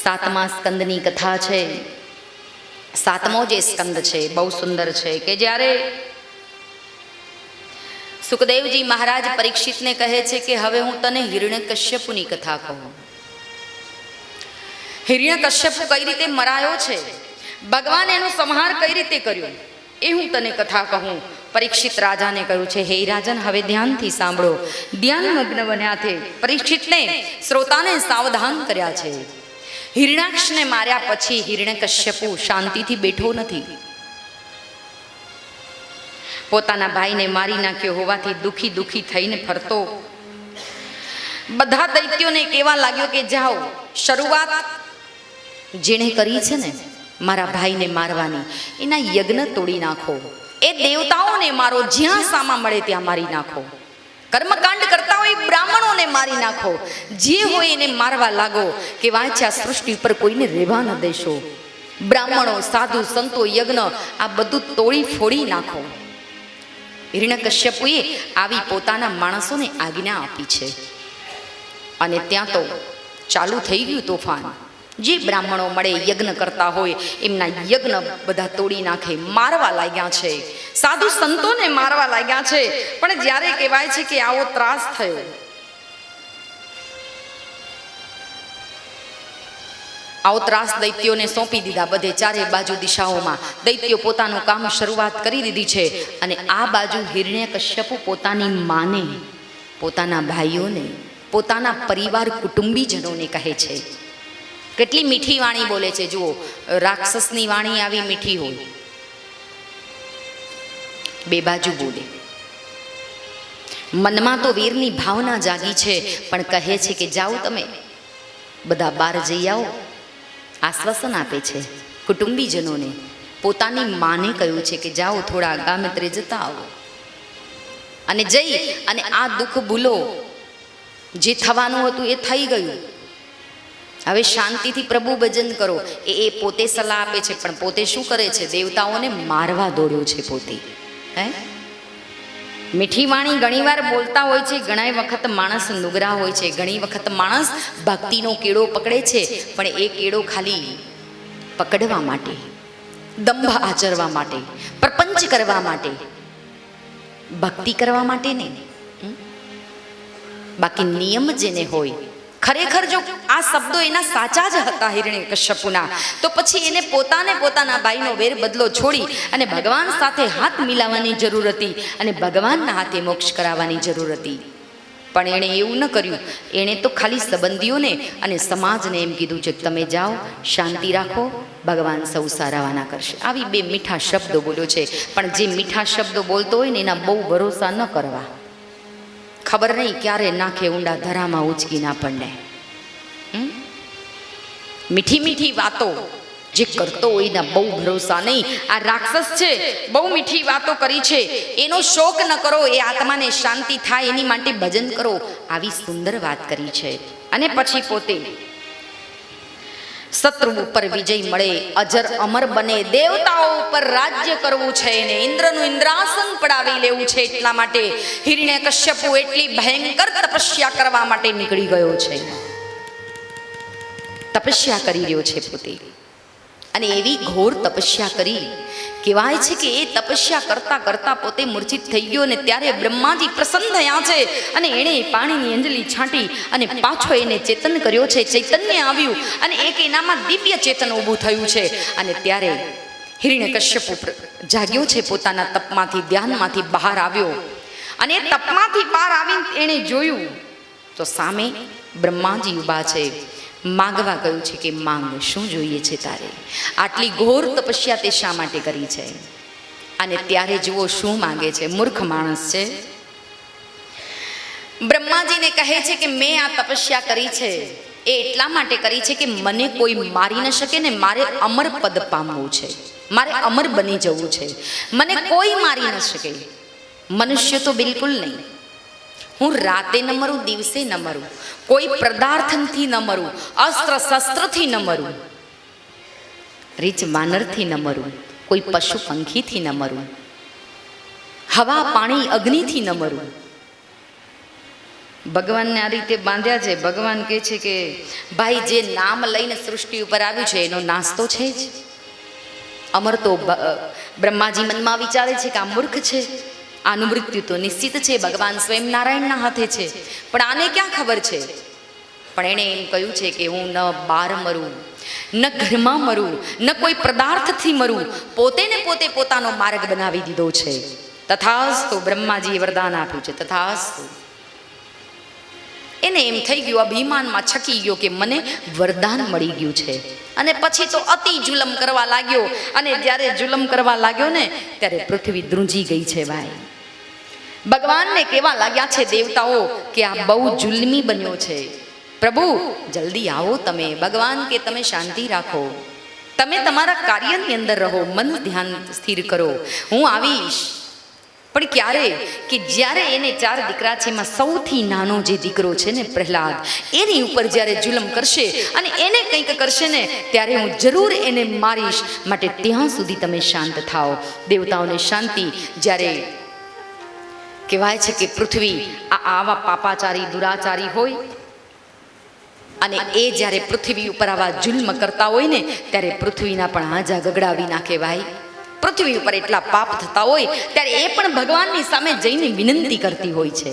સાતમા સ્કંદની કથા છે. સાતમો જે સ્કંદ છે બહુ સુંદર છે કે જ્યારે સુખદેવજી મહારાજ પરીક્ષિતને કહે છે કે હવે હું તને હિરણ્યકશ્યપુની કથા કહું. હિરણ્યકશ્યપુ કઈ રીતે મરાયો છે, ભગવાન એનો સંહાર કઈ રીતે કર્યો એ હું તને કથા કહું. પરીક્ષિત રાજાને કહ્યું છે, હે રાજન હવે ધ્યાનથી સાંભળો. ધ્યાનમગ્ન બન્યા છે. પરીક્ષિતને શ્રોતાને સાવધાન કર્યા છે. હિરણાક્ષને માર્યા પછી હિરણ્યકશ્યપુ શાંતિથી બેઠો નથી. પોતાના ભાઈને મારી નાખ્યો હોવાથી દુખી દુખી થઈને ફરતો બધા દૈત્યોને કહેવા લાગ્યો કે જાઓ, શરૂઆત જેણે કરી છે ને મારા ભાઈને મારવાની એના યજ્ઞ તોડી નાખો, એ દેવતાઓને મારો, જ્યાં સામા મળે ત્યાં મારી નાખો, કર્મકાંડ કરતા હોય બ્રાહ્મણોને મારી નાખો, જે હોય એને મારવા લાગો. કે વાંચ્યા સૃષ્ટિ ઉપર કોઈને રહેવા ન દેશો. બ્રાહ્મણો, સાધુ, સંતો, યજ્ઞ આ બધું તોડી ફોડી નાખો. હિરણ્યકશ્યપુએ આવી પોતાના માણસોને આજ્ઞા આપી છે અને ત્યાં તો ચાલુ થઈ ગયું તોફાન. જે બ્રાહ્મણો મળે યજ્ઞ કરતા હોય એમના યજ્ઞ બધા તોડી નાખે, મારવા લાગ્યા છે. સાધુ સંતોને મારવા લાગ્યા છે. પણ જ્યારે કહેવાય છે કે આવો ત્રાસ થયો, આવો ત્રાસ દૈત્યોને સોંપી દીધા. બધે ચારે બાજુ દિશાઓમાં દૈત્યો પોતાનું કામ શરૂઆત કરી દીધી છે. અને આ બાજુ હિરણ્યકશ્યપુ પોતાની માને, પોતાના ભાઈઓને, પોતાના પરિવાર કુટુંબીજનોને કહે છે. કેટલી મીઠી વાણી બોલે છે જુઓ. રાક્ષસની વાણી આવી મીઠી હોય, બે બાજુ બોલે. મનમાં તો વીરની ભાવના જાગી છે, પણ કહે છે કે જાઓ તમે બધા બહાર જઈ આવો. આશ્વાસન આપે છે કુટુંબીજનોને. પોતાની માને કહ્યું છે કે જાઓ થોડા ગામત્રે જતા આવો અને જઈ અને આ દુઃખ ભૂલો. જે થવાનું હતું એ થઈ ગયું, હવે શાંતિથી પ્રભુ ભજન કરો. એ પોતે સલાહ આપે છે, પણ પોતે શું કરે છે? દેવતાઓને મારવા દોડ્યો છે પોતે. હે, મીઠી વાણી ઘણીવાર બોલતા હોય છે, ઘણા વખત માણસ નુગરા હોય છે, ઘણી વખત માણસ ભક્તિનો કેળો પકડે છે, પણ એ કેળો ખાલી પકડવા માટે, દંભ આચરવા માટે, પ્રપંચ કરવા માટે, ભક્તિ કરવા માટે નહીં. બાકી નિયમ જેને હોય, ખરેખર જો આ શબ્દો એના સાચા જ હતા હિરણ્યકશ્યપુના, તો પછી એને પોતાના ભાઈનો વેર બદલો છોડી અને ભગવાન સાથે હાથ મિલાવવાની જરૂર હતી અને ભગવાનના હાથે મોક્ષ કરાવવાની જરૂર હતી. પણ એણે એવું ન કર્યું. એણે તો ખાલી સંબંધીઓને અને સમાજને એમ કીધું છે કે તમે જાઓ, શાંતિ રાખો, ભગવાન સૌ સારાવાના કરશે. આવી બે મીઠા શબ્દો બોલ્યો છે. પણ જે મીઠા શબ્દો બોલતો હોય ને એના બહુ ભરોસા ન કરવા. ખબર નહીં ક્યારે નાખે ઊંડા ધરામાં ઉચકીને આપણને. મીઠી મીઠી વાતો જે કરતો હોય એના બહુ ભરોસા નહીં. આ રાક્ષસ છે, બહુ મીઠી વાતો કરી છે, એનો શોક ન કરો, એ આત્માને શાંતિ થાય એની માટે ભજન કરો, આવી સુંદર વાત કરી છે. અને પછી પોતે શત્રુ ઉપર વિજય મળે, અજર અમર બને, દેવતાઓ ઉપર રાજ્ય કરવું છે ને ઇન્દ્રનું ઇન્દ્રાસન પડાવી લેવું છે. એટલા માટે હિરણ્યકશ્યપુ એટલી ભયંકર તપસ્યા કરવા માટે નીકળી ગયો છે. તપસ્યા કરી રહ્યો છે પોતે. અને એવી ઘોર તપસ્યા કરી, કહેવાય છે કે એ તપસ્યા કરતા કરતા પોતે મૂર્છિત થઈ ગયો. અને ત્યારે બ્રહ્માજી પ્રસન્ન થયા છે અને એણે પાણીની અંજલિ છાંટી અને પાછો એને ચેતન કર્યો છે. ચૈતન્ય આવ્યું અને એક એનામાં દિવ્ય ચેતન ઊભું થયું છે. અને ત્યારે હિરણ્યકશ્યપુ જાગ્યો છે, પોતાના તપમાંથી, ધ્યાનમાંથી બહાર આવ્યો. અને એ તપમાંથી બહાર આવીને એણે જોયું તો સામે બ્રહ્માજી ઊભા છે. માગવા કહ્યું છે કે માંગ, શું જોઈએ છે તારે? આટલી ઘોર તપસ્યા તે શા માટે કરી છે? અને ત્યારે જુઓ શું માંગે છે. મૂર્ખ માણસ છે. બ્રહ્માજીને કહે છે કે મેં આ તપસ્યા કરી છે એ એટલા માટે કરી છે કે મને કોઈ મારી ન શકે ને મારે અમર પદ પામવું છે, મારે અમર બની જવું છે. મને કોઈ મારી ન શકે. મનુષ્ય તો બિલકુલ નહીં. હું રાતે ન મરું, દિવસે ન મરું, કોઈ પદાર્થથી ન મરું, અસ્ત્ર શસ્ત્રથી ન મરું, રીચ વાનરથી ન મરું, કોઈ પશુ પંખીથી ન મરું, હવા પાણી અગ્નિથી ન મરું, ભગવાનને આ રીતે બાંધ્યા છે. ભગવાન કહે છે કે ભાઈ જે નામ લઈને સૃષ્ટિ ઉપર આવ્યું છે એનો નાશ તો છે જ. અમર તો બ્રહ્માજી મનમાં વિચારે છે કે આ મૂર્ખ છે, આનું મૃત્યુ તો નિશ્ચિત છે, ભગવાન સ્વયં નારાયણના હાથે છે, પણ આને ક્યાં ખબર છે. પણ એણે એમ કહ્યું છે કે હું ન બહાર મરું, ન ઘરમાં મરું, ન કોઈ પદાર્થથી મરું, પોતે ને પોતે પોતાનો માર્ગ બનાવી દીધો છે. તથાસ્તુ, બ્રહ્માજીએ વરદાન આપ્યું છે. તથાસ્તુ. એને એમ થઈ ગયું, અભિમાનમાં છકી ગયો કે મને વરદાન મળી ગયું છે. અને પછી તો અતિ જુલમ કરવા લાગ્યો. અને જ્યારે જુલમ કરવા લાગ્યો ને ત્યારે પૃથ્વી ધ્રુંજી ગઈ છે. ભાઈ ભગવાનને કહેવા લાગ્યા છે દેવતાઓ કે આ બહુ જુલ્મી બન્યો છે, પ્રભુ જલ્દી આવો તમે. ભગવાન કે તમે શાંતિ રાખો, તમે તમારા કાર્યની અંદર રહો, મન ધ્યાન સ્થિર કરો, હું આવીશ. પણ ક્યારે? કે જ્યારે એને 4 દીકરા છે એમાં સૌથી નાનો જે દીકરો છે ને પ્રહલાદ, એની ઉપર જ્યારે જુલમ કરશે અને એને કંઈક કરશે ને ત્યારે હું જરૂર એને મારીશ, માટે ત્યાં સુધી તમે શાંત થાઓ. દેવતાઓને શાંતિ. જ્યારે કહેવાય છે કે પૃથ્વી આવા પાપાચારી દુરાચારી હોય અને એ જ્યારે પૃથ્વી ઉપર આવા જુલ્મ કરતા હોય ને ત્યારે પૃથ્વીના પણ આજા ગગડાવી નાખે. ભાઈ પૃથ્વી ઉપર એટલા પાપ થતા હોય ત્યારે એ પણ ભગવાનની સામે જઈને વિનંતી કરતી હોય છે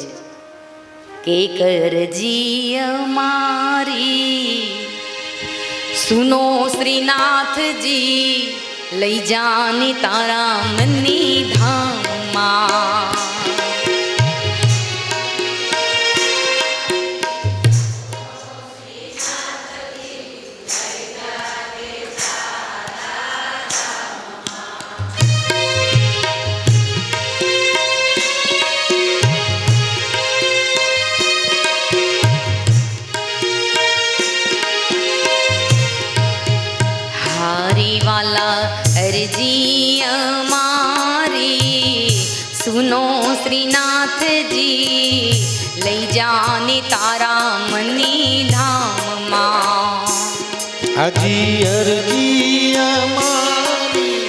કે કરજી અમારી સુનો શ્રીનાથજી, લઈ જાને તારા મનની ધામમાં. અરજી અમારી સુનો શ્રીનાથજી, લઈ જાને તારા મનની ધામમાં. હાજી અરજી અમારી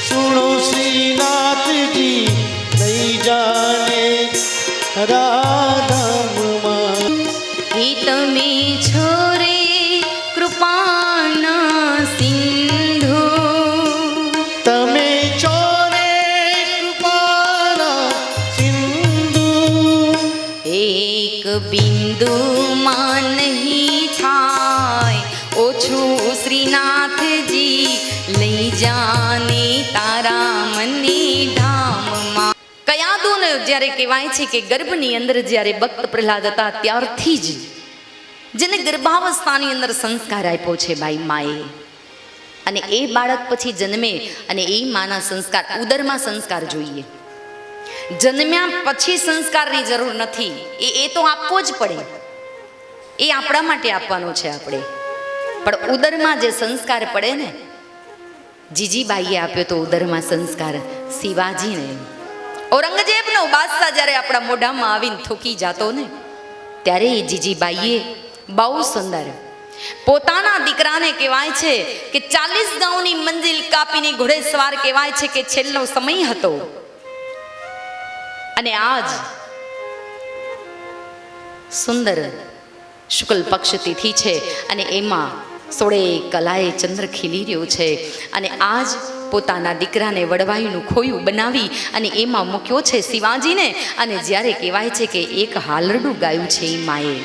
સુનો શ્રીનાથજી, લઈ જાને તારા ધામમાં. એ તમે છો રે કૃપાના સિંધુ, તમે છો રે કૃપાના સિંધુ. એક બિંદુમાં નહીં થાય ઓછું શ્રીનાથજી, લઈ જાને તારા મનની ધામમાં. કયાદુને જ્યારે કહેવાય છે કે ગર્ભની અંદર જ્યારે ભક્ત પ્રહલાદ હતા ત્યારથી જ જેને ગર્ભાવસ્થાની અંદર સંસ્કાર આપ્યો છે ભાઈ માએ. અને એ બાળક પછી જન્મે અને એ માના સંસ્કાર, ઉદરમાં સંસ્કાર જોઈએ. જન્મ્યા પછી સંસ્કારની જરૂર નથી, એ તો આપવો જ પડે, એ આપણા માટે આપવાનો છે આપણે. પણ ઉદરમાં જે સંસ્કાર પડે ને, જીજીબાઈએ આપ્યો તો ઉદરમાં સંસ્કાર શિવાજીને. ઔરંગઝેબનો બાદશાહ જ્યારે આપણા મોઢામાં આવીને થૂકી જાતો ને ત્યારે એ જીજીબાઈએ બહુ સુંદર પોતાના દીકરાને કહેવાય છે કે 40 ગાઉની મંજિલ કાપીને ઘોડેસવાર કહેવાય છે કે છેલ્લો સમય હતો. અને આજ સુંદર શુક્લ પક્ષ તિથિ છે અને એમાં 16 કલાએ ચંદ્ર ખીલી રહ્યો છે. અને આજ પોતાના દીકરાને વડવાઈનું ખોયું બનાવી અને એમાં મૂક્યો છે શિવાજીને. અને જ્યારે કહેવાય છે કે એક હાલરડું ગાયું છે એ માએ,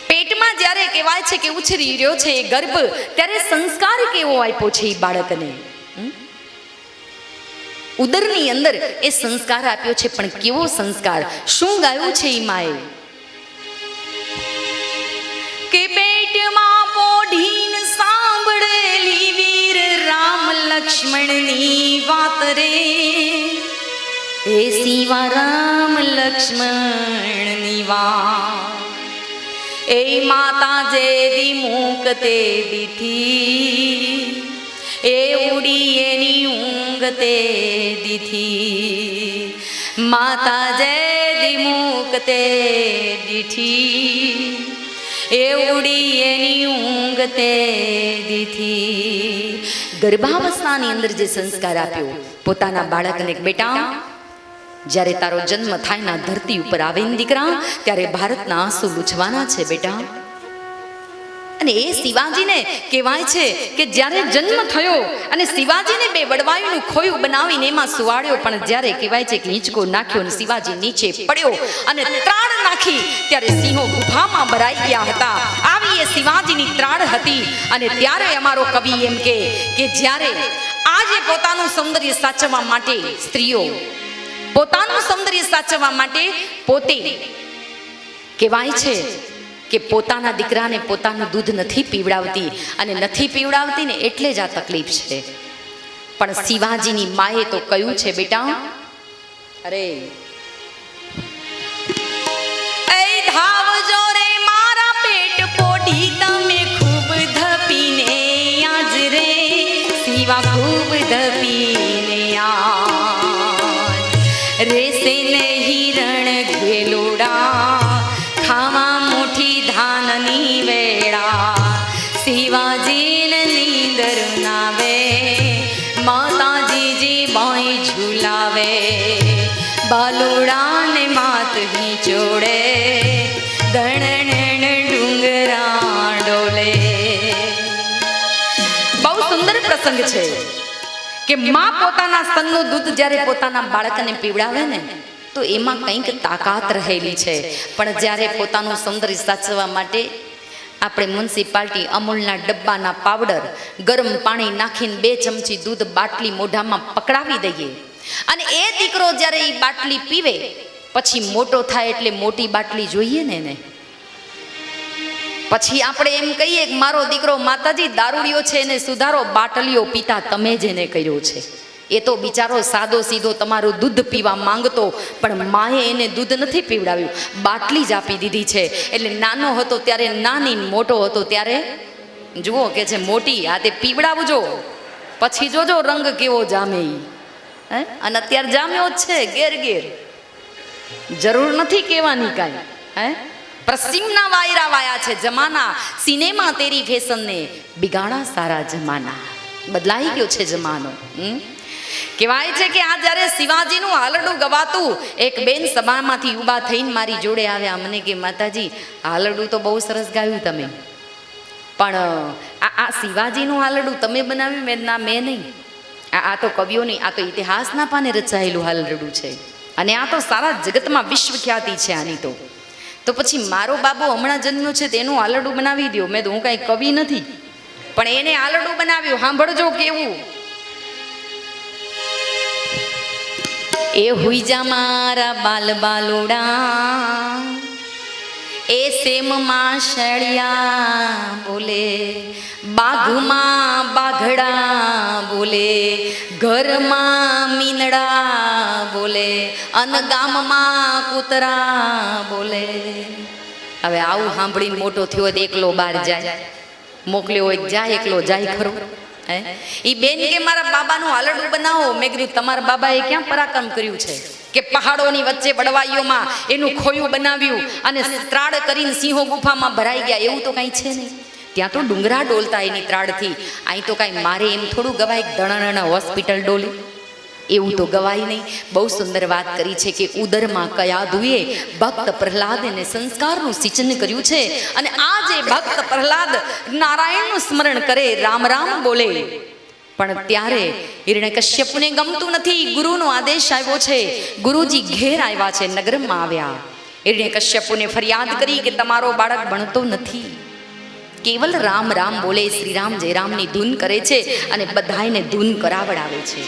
પેટમાં જ્યારે કહેવાય છે કે ઉછરી રહ્યો છે એ ગર્ભ, ત્યારે સંસ્કાર કેવો આપ્યો છે એ બાળકને. ઉદરની અંદર એ સંસ્કાર આપ્યો છે, પણ કેવો સંસ્કાર, શું ગાયું છે એ માએ કે પેટમાં પોઢીન સાંભળેલી વીર રામ લક્ષ્મણની વાત રે, હે શિવા રામ લક્ષ્મણની વાત. એ માતા જે દી મૂકતે દીથી, એ ઉડી એની ઊંઘતે દીથી. માતા જે દી મૂકતે દીઠી, એ ઉડી એની ઊંઘતે દીથી. ગર્ભાવસ્થાની અંદર જે સંસ્કાર આપ્યો પોતાના બાળકને, બેટા જ્યારે તારો જન્મ થાય ના ધરતી ઉપર આવે ને દીકરા, ત્યારે ભારતના આંસુ લૂછવાના છે બેટા. અને એ શિવાજીને કહેવાય છે કે જ્યારે જન્મ થયો અને શિવાજીને બે વડવાઈનું ખોયું બનાવીને એમાં સુવાડ્યો, પણ જ્યારે કહેવાય છે કે હિંચકો નાખ્યો અને શિવાજી નીચે પડ્યો અને ત્રાડ નાખી, ત્યારે સિંહો ગુફામાં ભરાઈ ગયા હતા. આવી એ શિવાજીની ત્રાડ હતી. અને ત્યારે અમારો કવિ એમ કે જ્યારે આજે પોતાનું સૌંદર્ય સાચવવા માટે સ્ત્રીઓ પોતાનું સૌંદર્ય સાચવવા માટે પોતે કહેવાય છે કે પોતાના દીકરાને પોતાનું દૂધ નથી પીવડાવતી, અને નથી પીવડાવતી ને એટલે જ આ તકલીફ છે. પણ શિવાજીની માએ તો કહ્યું છે બેટા, અરે એ ધાવજો રે મારા પેટ પોઢી તમે ખૂબ ધપીને આજ રે, શિવા ખૂબ ધપીને આજ રેસે નહીં રણ ઘેલોડા, ખાવા મુઠી ધાનની વેળા, શિવાજીને નીંદર નાવે, માતાજીજી બાઈ ઝુલાવે, બાલુડાને માત હિંચોડે, દણણ ડુંગરા ડોલે. બહુ સુંદર પ્રસંગ છે કે માં પોતાના સ્તનનું દૂધ જ્યારે પોતાના બાળકને પીવડાવે ને તો એમાં કંઈક તાકાત રહેલી છે. પણ જ્યારે પોતાનું સૌંદર્ય સાચવવા માટે આપણે મ્યુનિસિપાલિટી અમૂલના ડબ્બાના પાવડર ગરમ પાણી નાખીને 2 ચમચી દૂધ બાટલી મોઢામાં પકડાવી દઈએ, અને એ દીકરો જ્યારે એ બાટલી પીવે પછી મોટો થાય એટલે મોટી બાટલી જોઈએ ને એને, પછી આપણે એમ કહીએ કે મારો દીકરો માતાજી દારૂડિયો છે, એને સુધારો, બાટલીઓ પીતા તમે જ એને કર્યો છે. એ તો બિચારો સાદો સીધો તમારું દૂધ પીવા માંગતો, પણ માએ એને દૂધ નથી પીવડાવ્યું, બાટલી જ આપી દીધી છે. એટલે નાનો હતો ત્યારે નાની, મોટો હતો ત્યારે જુઓ કે છે મોટી, આ તે પીવડાવજો પછી જોજો રંગ કેવો જામે. હે, અને અત્યારે જામ્યો જ છે ઘેર ઘેર, જરૂર નથી કહેવાની કાંઈ. હે, પશ્ચિમના વાયરા વાયા છે જમાના, સિનેમા તેરી ફેશનને બિગાડા સારા જમાના. બદલાઈ ગયો છે જમાનો. કહેવાય છે કે આ જ્યારે શિવાજીનું હાલરડું ગવાતું, એક બેન સભામાંથી ઊભા થઈને મારી જોડે આવ્યા. મને કે માતાજી હાલરડું તો બહુ સરસ ગાયું તમે, પણ આ શિવાજીનું હાલરડું તમે બનાવ્યું? મેં ના, મેં નહીં, આ તો કવિઓની, આ તો ઇતિહાસના પાને રચાયેલું હાલરડું છે, અને આ તો સારા જગતમાં વિશ્વ ખ્યાતિ છે આની. તો પછી મારો બાબો હમણાં જન્મ્યો છે તેનું હાલરડું બનાવી દો. મેં તો હું કાંઈ કવિ નથી, પણ એને હાલરડું બનાવ્યું. સાંભળજો કેવું. એ હુઈજા મારા બાલ બાલુડા, એ સેમમાં શળિયા બોલે, બાઘમાં બાઘડા બોલે, ઘરમાં મીંદડા બોલે, અને ગામમાં કૂતરા બોલે. હવે આવું સાંભળીને મોટો થયો એકલો બહાર જાય, મોકલ્યો હોય જાય, એકલો જાય ખરો. એ બેન કે મારા બાબાનું હાલરડું બનાવો. મેં કીધું તમારા બાબાએ ક્યાં પરાક્રમ કર્યું છે કે પહાડોની વચ્ચે બળવાઈઓમાં એનું ખોયું બનાવ્યું અને ત્રાડ કરીને સિંહો ગુફામાં ભરાઈ ગયા, એવું તો કાંઈ છે નહીં. ત્યાં તો ડુંગરા ડોલતા એની ત્રાડથી. અહીં તો કાંઈ મારે એમ થોડું ગવાય દણણ હોસ્પિટલ ડોલે, એવું તો ગવાય નહીં. બહુ સુંદર વાત કરી છે કે ઉદરમાં કયા ધુએ ભક્ત પ્રહલાદને સંસ્કારનું સિંચન કર્યું છે. અને આજે ભક્ત પ્રહલાદ નારાયણનું સ્મરણ કરે, રામ રામ બોલે, પણ ત્યારે હિરણ્યકશ્યપને ગમતું નથી. ગુરુનો આદેશ આવ્યો છે, ગુરુજી ઘેર આવ્યા છે, નગરમાં આવ્યા. હિરણ્યકશ્યપને ફરિયાદ કરી કે તમારો બાળક ભણતો નથી, કેવલ રામ રામ બોલે, શ્રી રામ જય રામની ધૂન કરે છે અને બધાને ધૂન કરાવડાવે છે.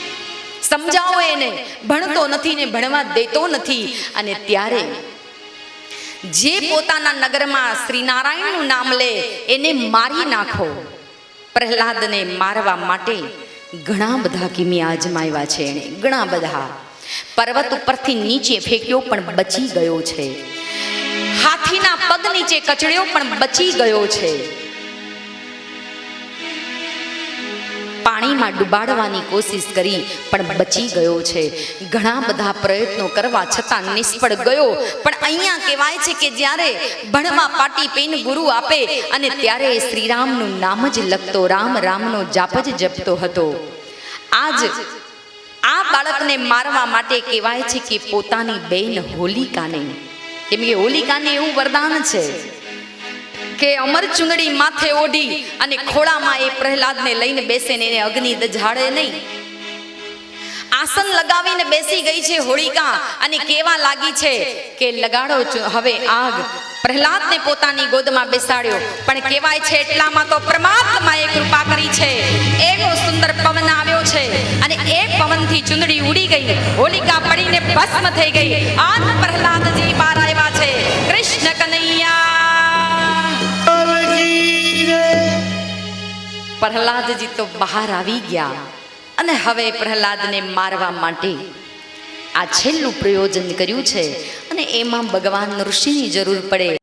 સમજાવો એને, ભણતો નથી ને ભણવા દેતો નથી. અને ત્યારે જે પોતાના નગરમાં શ્રી નારાયણનું નામ લે એને મારી નાખો. પ્રહલાદને મારવા માટે ઘણા બધા કિમી આજમાવ્યા છે એણે, ઘણા બધા. પર્વત ઉપરથી નીચે ફેંક્યો પણ બચી ગયો છે, હાથીના પગ નીચે કચડ્યો પણ બચી ગયો છે, પાણીમાં ડૂબાડવાની કોશિશ કરી પણ બચી ગયો છે. ઘણા બધા પ્રયત્નો કરવા છતાં નિષ્ફળ ગયો. પણ અહીંયા કહેવાય છે કે જ્યારે ભણવા પાટી પેન ગુરુ આપે અને ત્યારે શ્રીરામનું નામ જ લખતો, રામ રામનો જાપ જ જપતો હતો. આજ આ બાળકને મારવા માટે કહેવાય છે કે પોતાની બેન હોલિકાને, કેમ કે હોલિકાને એવું વરદાન છે કે અમર ચુંદડી માથે ઓઢી અને ખોળામાં એ પ્રહલાદને લઈને બેસે ને એને અગ્નિ દઝાડે નહીં. આસન લગાવીને બેસી ગઈ છે હોળિકા અને કેવા લાગી છે કે લગાડો હવે આગ. પ્રહલાદને પોતાની ગોદમાં બેસાડ્યો, પણ કહેવાય છે એટલામાં તો પરમાત્માએ કૃપા કરી છે. એવો સુંદર પવન આવ્યો છે અને એ પવનથી ચુંદડી ઉડી ગઈ, હોલિકા પડીને ભસ્મ થઈ ગઈ. આજ પ્રહલાદજી બહાર આવ્યા છે. કૃષ્ણ કનૈયા. પ્રહલાદજી તો બહાર આવી ગયા અને હવે પ્રહલાદને મારવા માટે આ છેલ્લું પ્રયોજન કર્યું છે અને એમાં ભગવાન ઋષિની જરૂર પડે.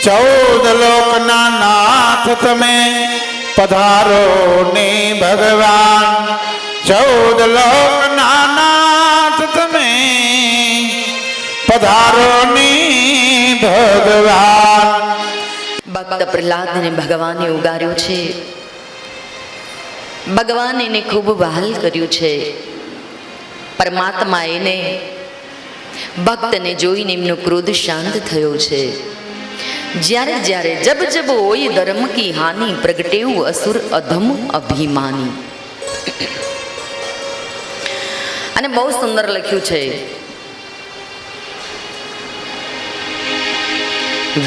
ચૌદ લોકના નાથ તમે પધારો ને ભગવાન, ચૌદ લોકના નાથ તમે પધારો ને ભગવાન. ભક્ત પ્રહલાદને ભગવાને ઉગાર્યો છે, ભગવાન એને ખૂબ વહાલ કર્યું છે. પરમાત્મા એને ભક્તને જોઈને એમનો ક્રોધ શાંત થયો છે. જ્યારે જ્યારે જબ જબ હોય ધર્મ કી હાનિ, પ્રગટેવું અસુર અધમ અભિમાની. અને બહુ સુંદર લખ્યું છે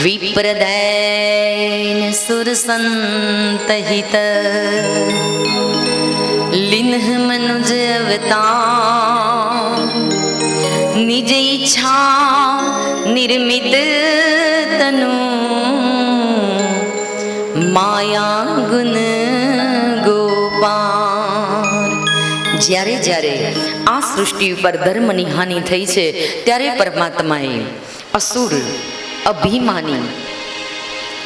વિપ્રદૈન સુરસંતહિત લિન્હ મનુજ અવતાર નિજ ઈચ્છા નિર્મિત તનુ માયા ગુણ ગોપાર. જ્યારે જ્યારે આ સૃષ્ટિ ઉપર ધર્મની હાનિ થઈ છે ત્યારે પરમાત્માએ અસુર અભિમાની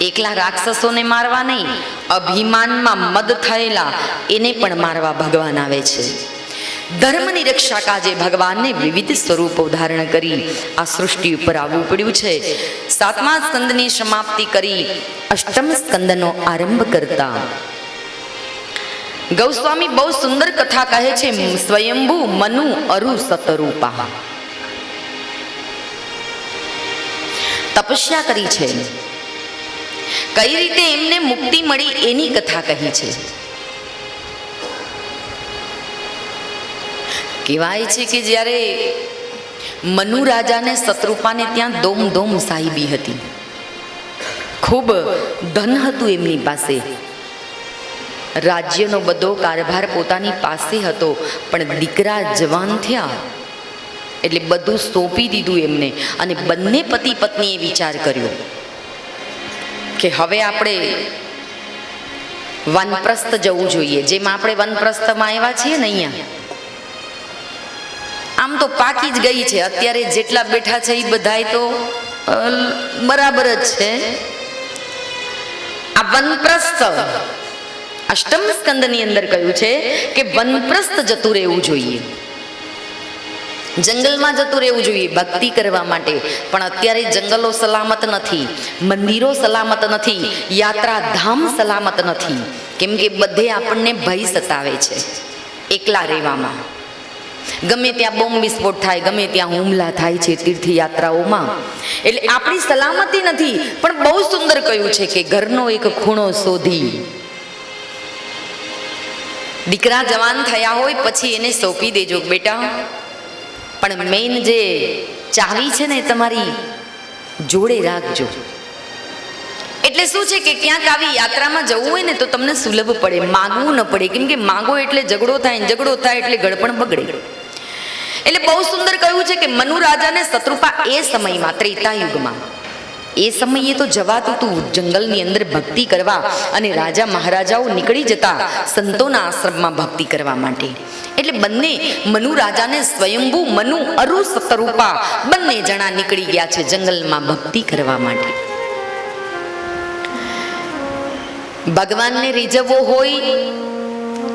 એકલા રાક્ષસોને મારવા નહીં, અભિમાનમાં મદ થયેલા એને પણ મારવા ભગવાન આવે છે. ધર્મની રક્ષા કાજે ભગવાનને વિવિધ સ્વરૂપો ધારણ કરી આ સૃષ્ટિ ઉપર આવવું પડ્યું છે. 7મા સ્કંદની સમાપ્તિ કરી 8મ સ્કંદનો આરંભ કરતા ગૌસ્વામી બહુ સુંદર કથા કહે છે. સ્વયંભૂ મનુ અરુ સતરૂપા તપસ્યા કરી છે, કઈ રીતે એમને મુક્તિ મળી એની કથા કહી છે. કહેવાય છે કે જ્યારે મનુ રાજાને સતરૂપાને ત્યાં દોમ દોમ સાહિબી હતી, ખૂબ ધન હતું એમની પાસે, રાજ્યનો બધો કારભાર પોતાની પાસે હતો, પણ દીકરા જવાન થયા એટલે બધું સોંપી દીધું એમને. અને બંને પતિ પત્નીએ વિચાર કર્યો કે હવે આપણે વનપ્રસ્થ જવું જોઈએ. જેમ આપણે વનપ્રસ્થમાં આવ્યા છીએ ને, અહીંયા આમ તો પાકી જ ગઈ છે. અત્યારે જેટલા બેઠા છે એ બધાય તો બરાબર જ છે. આ વનપ્રસ્થ 8મ સ્કંદની અંદર કહ્યું છે કે વનપ્રસ્થ જતું રહેવું જોઈએ, જંગલમાં જતું રહેવું જોઈએ ભક્તિ કરવા માટે. પણ અત્યારે જંગલો સલામત નથી, મંદિરો સલામત નથી, યાત્રાધામ સલામત નથી, કેમ કે બધે આપણને ભય સતાવે છે એકલા રહેવામાં. ગમે ત્યાં બોમ્બ વિસ્ફોટ થાય, ગમે ત્યાં હુમલા થાય છે તીર્થયાત્રાઓમાં, એટલે આપણી સલામતી નથી. પણ બહુ સુંદર કહ્યું છે કે ઘરનો એક ખૂણો શોધી, દીકરા જવાન થયા હોય પછી એને સોંપી દેજો બેટા, પણ મેઇન જે ચાવી છે ને તમારી જોડે રાખજો. એટલે શું છે કે ક્યાંક આવી યાત્રામાં જવું હોય ને તો તમને સુલભ પડે, માગવું ન પડે. કેમ કે માગો એટલે ઝઘડો થાય, ઝઘડો થાય એટલે ગળપણ બગડે. એટલે બહુ સુંદર કહ્યું છે કે મનુ રાજાને સતરૂપા એ સમયમાં, ત્રેતાયુગમાં, એ સમયે તો જવાતું હતું જંગલની અંદર ભક્તિ કરવા, અને રાજા મહારાજાઓ નીકળી જતા સંતોના આશ્રમમાં ભક્તિ કરવા માટે. એટલે બંને મનુ રાજાને સ્વયંભૂ મનુ અરુ સતરૂપા બંને જણા નીકળી ગયા છે જંગલમાં ભક્તિ કરવા માટે. ભગવાનને રીઝવવો હોય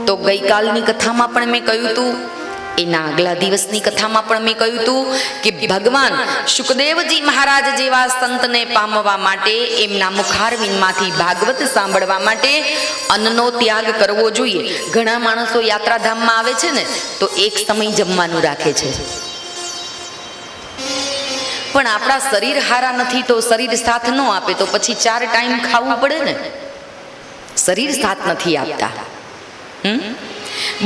તો ગઈકાલની કથામાં પણ મેં કહ્યું હતું, એના આગલા દિવસની કથામાં પણ મેં કહ્યું હતું કે ભગવાન શુકદેવજી મહારાજ જેવા સંતને પામવા માટે, એમના મુખારવિંદમાંથી ભાગવત સાંભળવા માટે અન્નનો ત્યાગ કરવો જોઈએ. ઘણા માણસો યાત્રાધામમાં આવે છે ને તો એક સમય જમવાનું રાખે છે, પણ આપણા શરીર હારા નથી તો શરીર સાથ ન આપે તો પછી 4 ટાઈમ ખાવું પડે ને. શરીર સાથ નથી આપતા.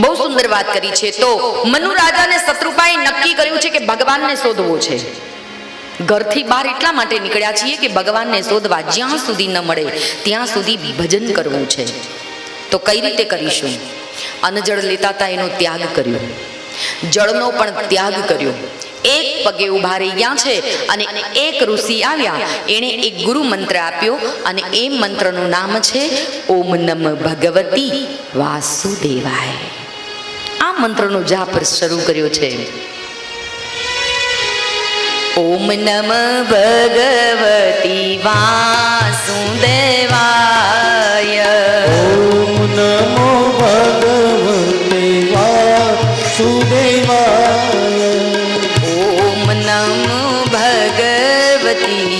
બહુ સુંદર વાત કરી છે. તો મનુ રાજાને શત્રુપાએ નક્કી કર્યું છે કે ભગવાનને શોધવો છે. ઘરથી બહાર એટલા માટે નીકળ્યા છીએ કે ભગવાનને શોધવા, જ્યાં સુધી ન મળે ત્યાં સુધી ભજન કરવું છે. તો કઈ રીતે કરીશું? અન્નજળ લેતા હતા એનો ત્યાગ કર્યો, જળનો પણ ત્યાગ કર્યો. એક પગે ઉભા રહી ગયા છે અને એક ઋષિ આવ્યા, એણે એક ગુરુ મંત્ર આપ્યો અને એ મંત્રનું નામ છે ઓમ નમ ભગવતી વાસુદેવાય. આ મંત્રનો જાપ શરૂ કર્યો છે. ઓમ નમ ભગવતી વાસુદેવાય. ઓમ નમો ભગવતે વાસુદેવાય. ઓમ નમો ભગવતી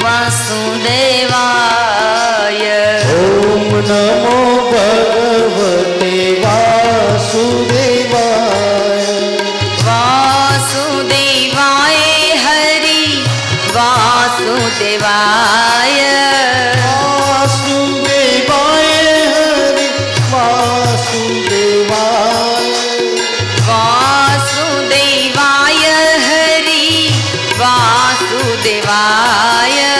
વાસુદેવાય. ઓમ નમો ભગવતે વાસુદેવાય. વાસુદેવાય હરિ વાસુદેવાય. વાસુદેવાય હરિ વાસુદેવાય. વાસુદેવાય હરિ વાસુદેવાય.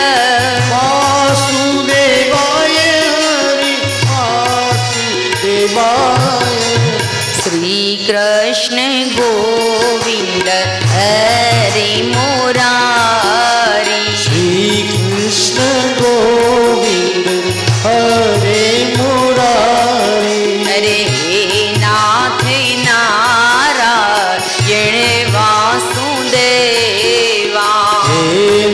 હરે મુરારી. શ્રી કૃષ્ણ ગોવિંદ હરે મુરારી. અરે હે નાથ નારાયણ વાસુદેવા. હે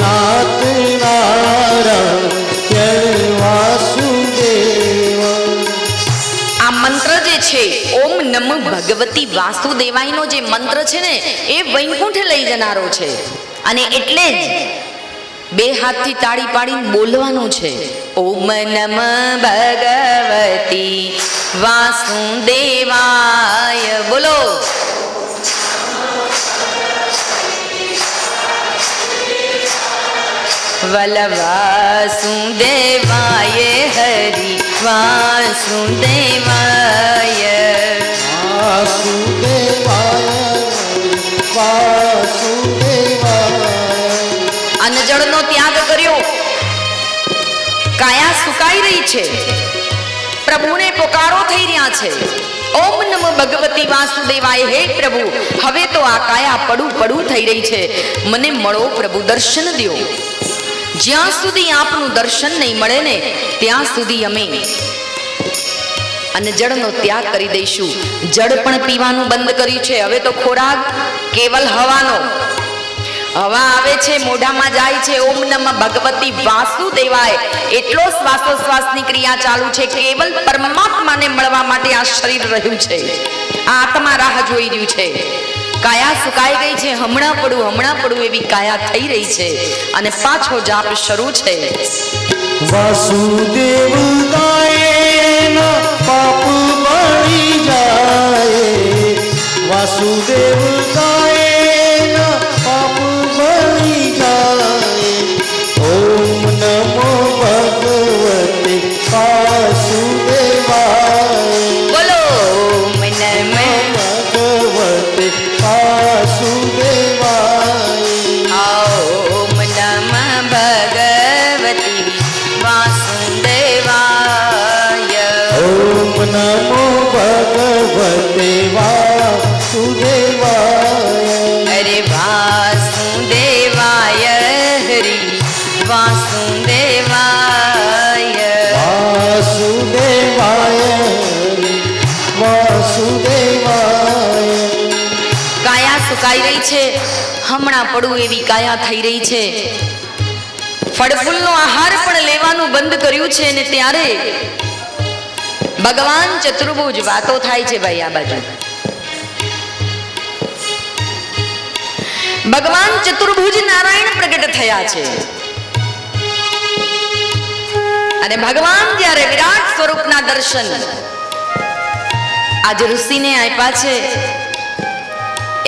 નાથ નારાયણ વાસુદેવા. આ મંત્ર જે છે ઓમ નમ ભગવતી વાસુદેવાયનો જે મંત્ર છે ને એ વૈકુંઠ લઈ જનારો છે. અને એટલે જ બે હાથથી તાળી પાડીને બોલવાનું છે. ઓમ નમ ભગવતી વાસુદેવાય. બોલો. વલ વાસુદેવાય હરિ વાસુદેવાય. વાસુદેવાય વાસુદેવાય. અનજળનો ત્યાગ કર્યો. કાયા સુકાઈ રહી છે. પ્રભુને પોકારો થઈ રહ્યા છે. ઓમ નમઃ ભગવતી વાસુદેવાય. હે પ્રભુ, હવે તો આ કાયા પડું થઈ રહી છે. મને મળો પ્રભુ, દર્શન દ્યો. જ્યાં સુધી આપનું દર્શન નહીં મળે ને ત્યાં સુધી અમે અને જળનો ત્યાગ કરી દઈશું. જળ પણ પીવાનું બંધ કર્યું છે. હવે તો ખોરાક કેવલ હવાનો. હવા આવે છે, મોઢામાં જાય છે. ઓમ નમઃ ભગવતી વાસુદેવાય. એટલો શ્વાસોશ્વાસની ક્રિયા ચાલુ છે. કેવલ પરમાત્માને મળવા માટે આ શરીર રહ્યું છે. આ આત્મા રાહ જોઈ રહ્યું છે. કાયા સુકાઈ ગઈ છે. હમણાં પડું એવી કાયા થઈ રહી છે. અને પાછો જાપ શરૂ છે. વાસુદેવ ગાય પાપ બળી જાય. વાસુદેવ ગાય પાપ બળી જાય. ઓમ નમો ભગવતે વાસુદેવાય. બોલો. ઓમ નમઃ ભગવતે વાસુદેવાય. ઓમ નમઃ ભગવતી વાસુદેવાય. ઓમ નમો ભગવતે વાસુદેવાય. અરે વાસુદેવાય હરિ વાસુદેવાય. વાસુદેવાય વાસુદેવાય. કાયા સુકાઈ રહી છે. હમણાં પડું એવી કાયા થઈ રહી છે. ફળફૂલનો આહાર પણ લેવાનું બંધ કર્યું છે. ને ત્યારે ભગવાન ચતુર્ભુજ વાતો થાય છે. ભાઈ આ બાજુ ભગવાન ચતુર્ભુજ નારાયણ પ્રગટ થયા છે. અને ભગવાન જ્યારે વિરાટ સ્વરૂપના દર્શન આજ ઋષિને આપ્યા છે.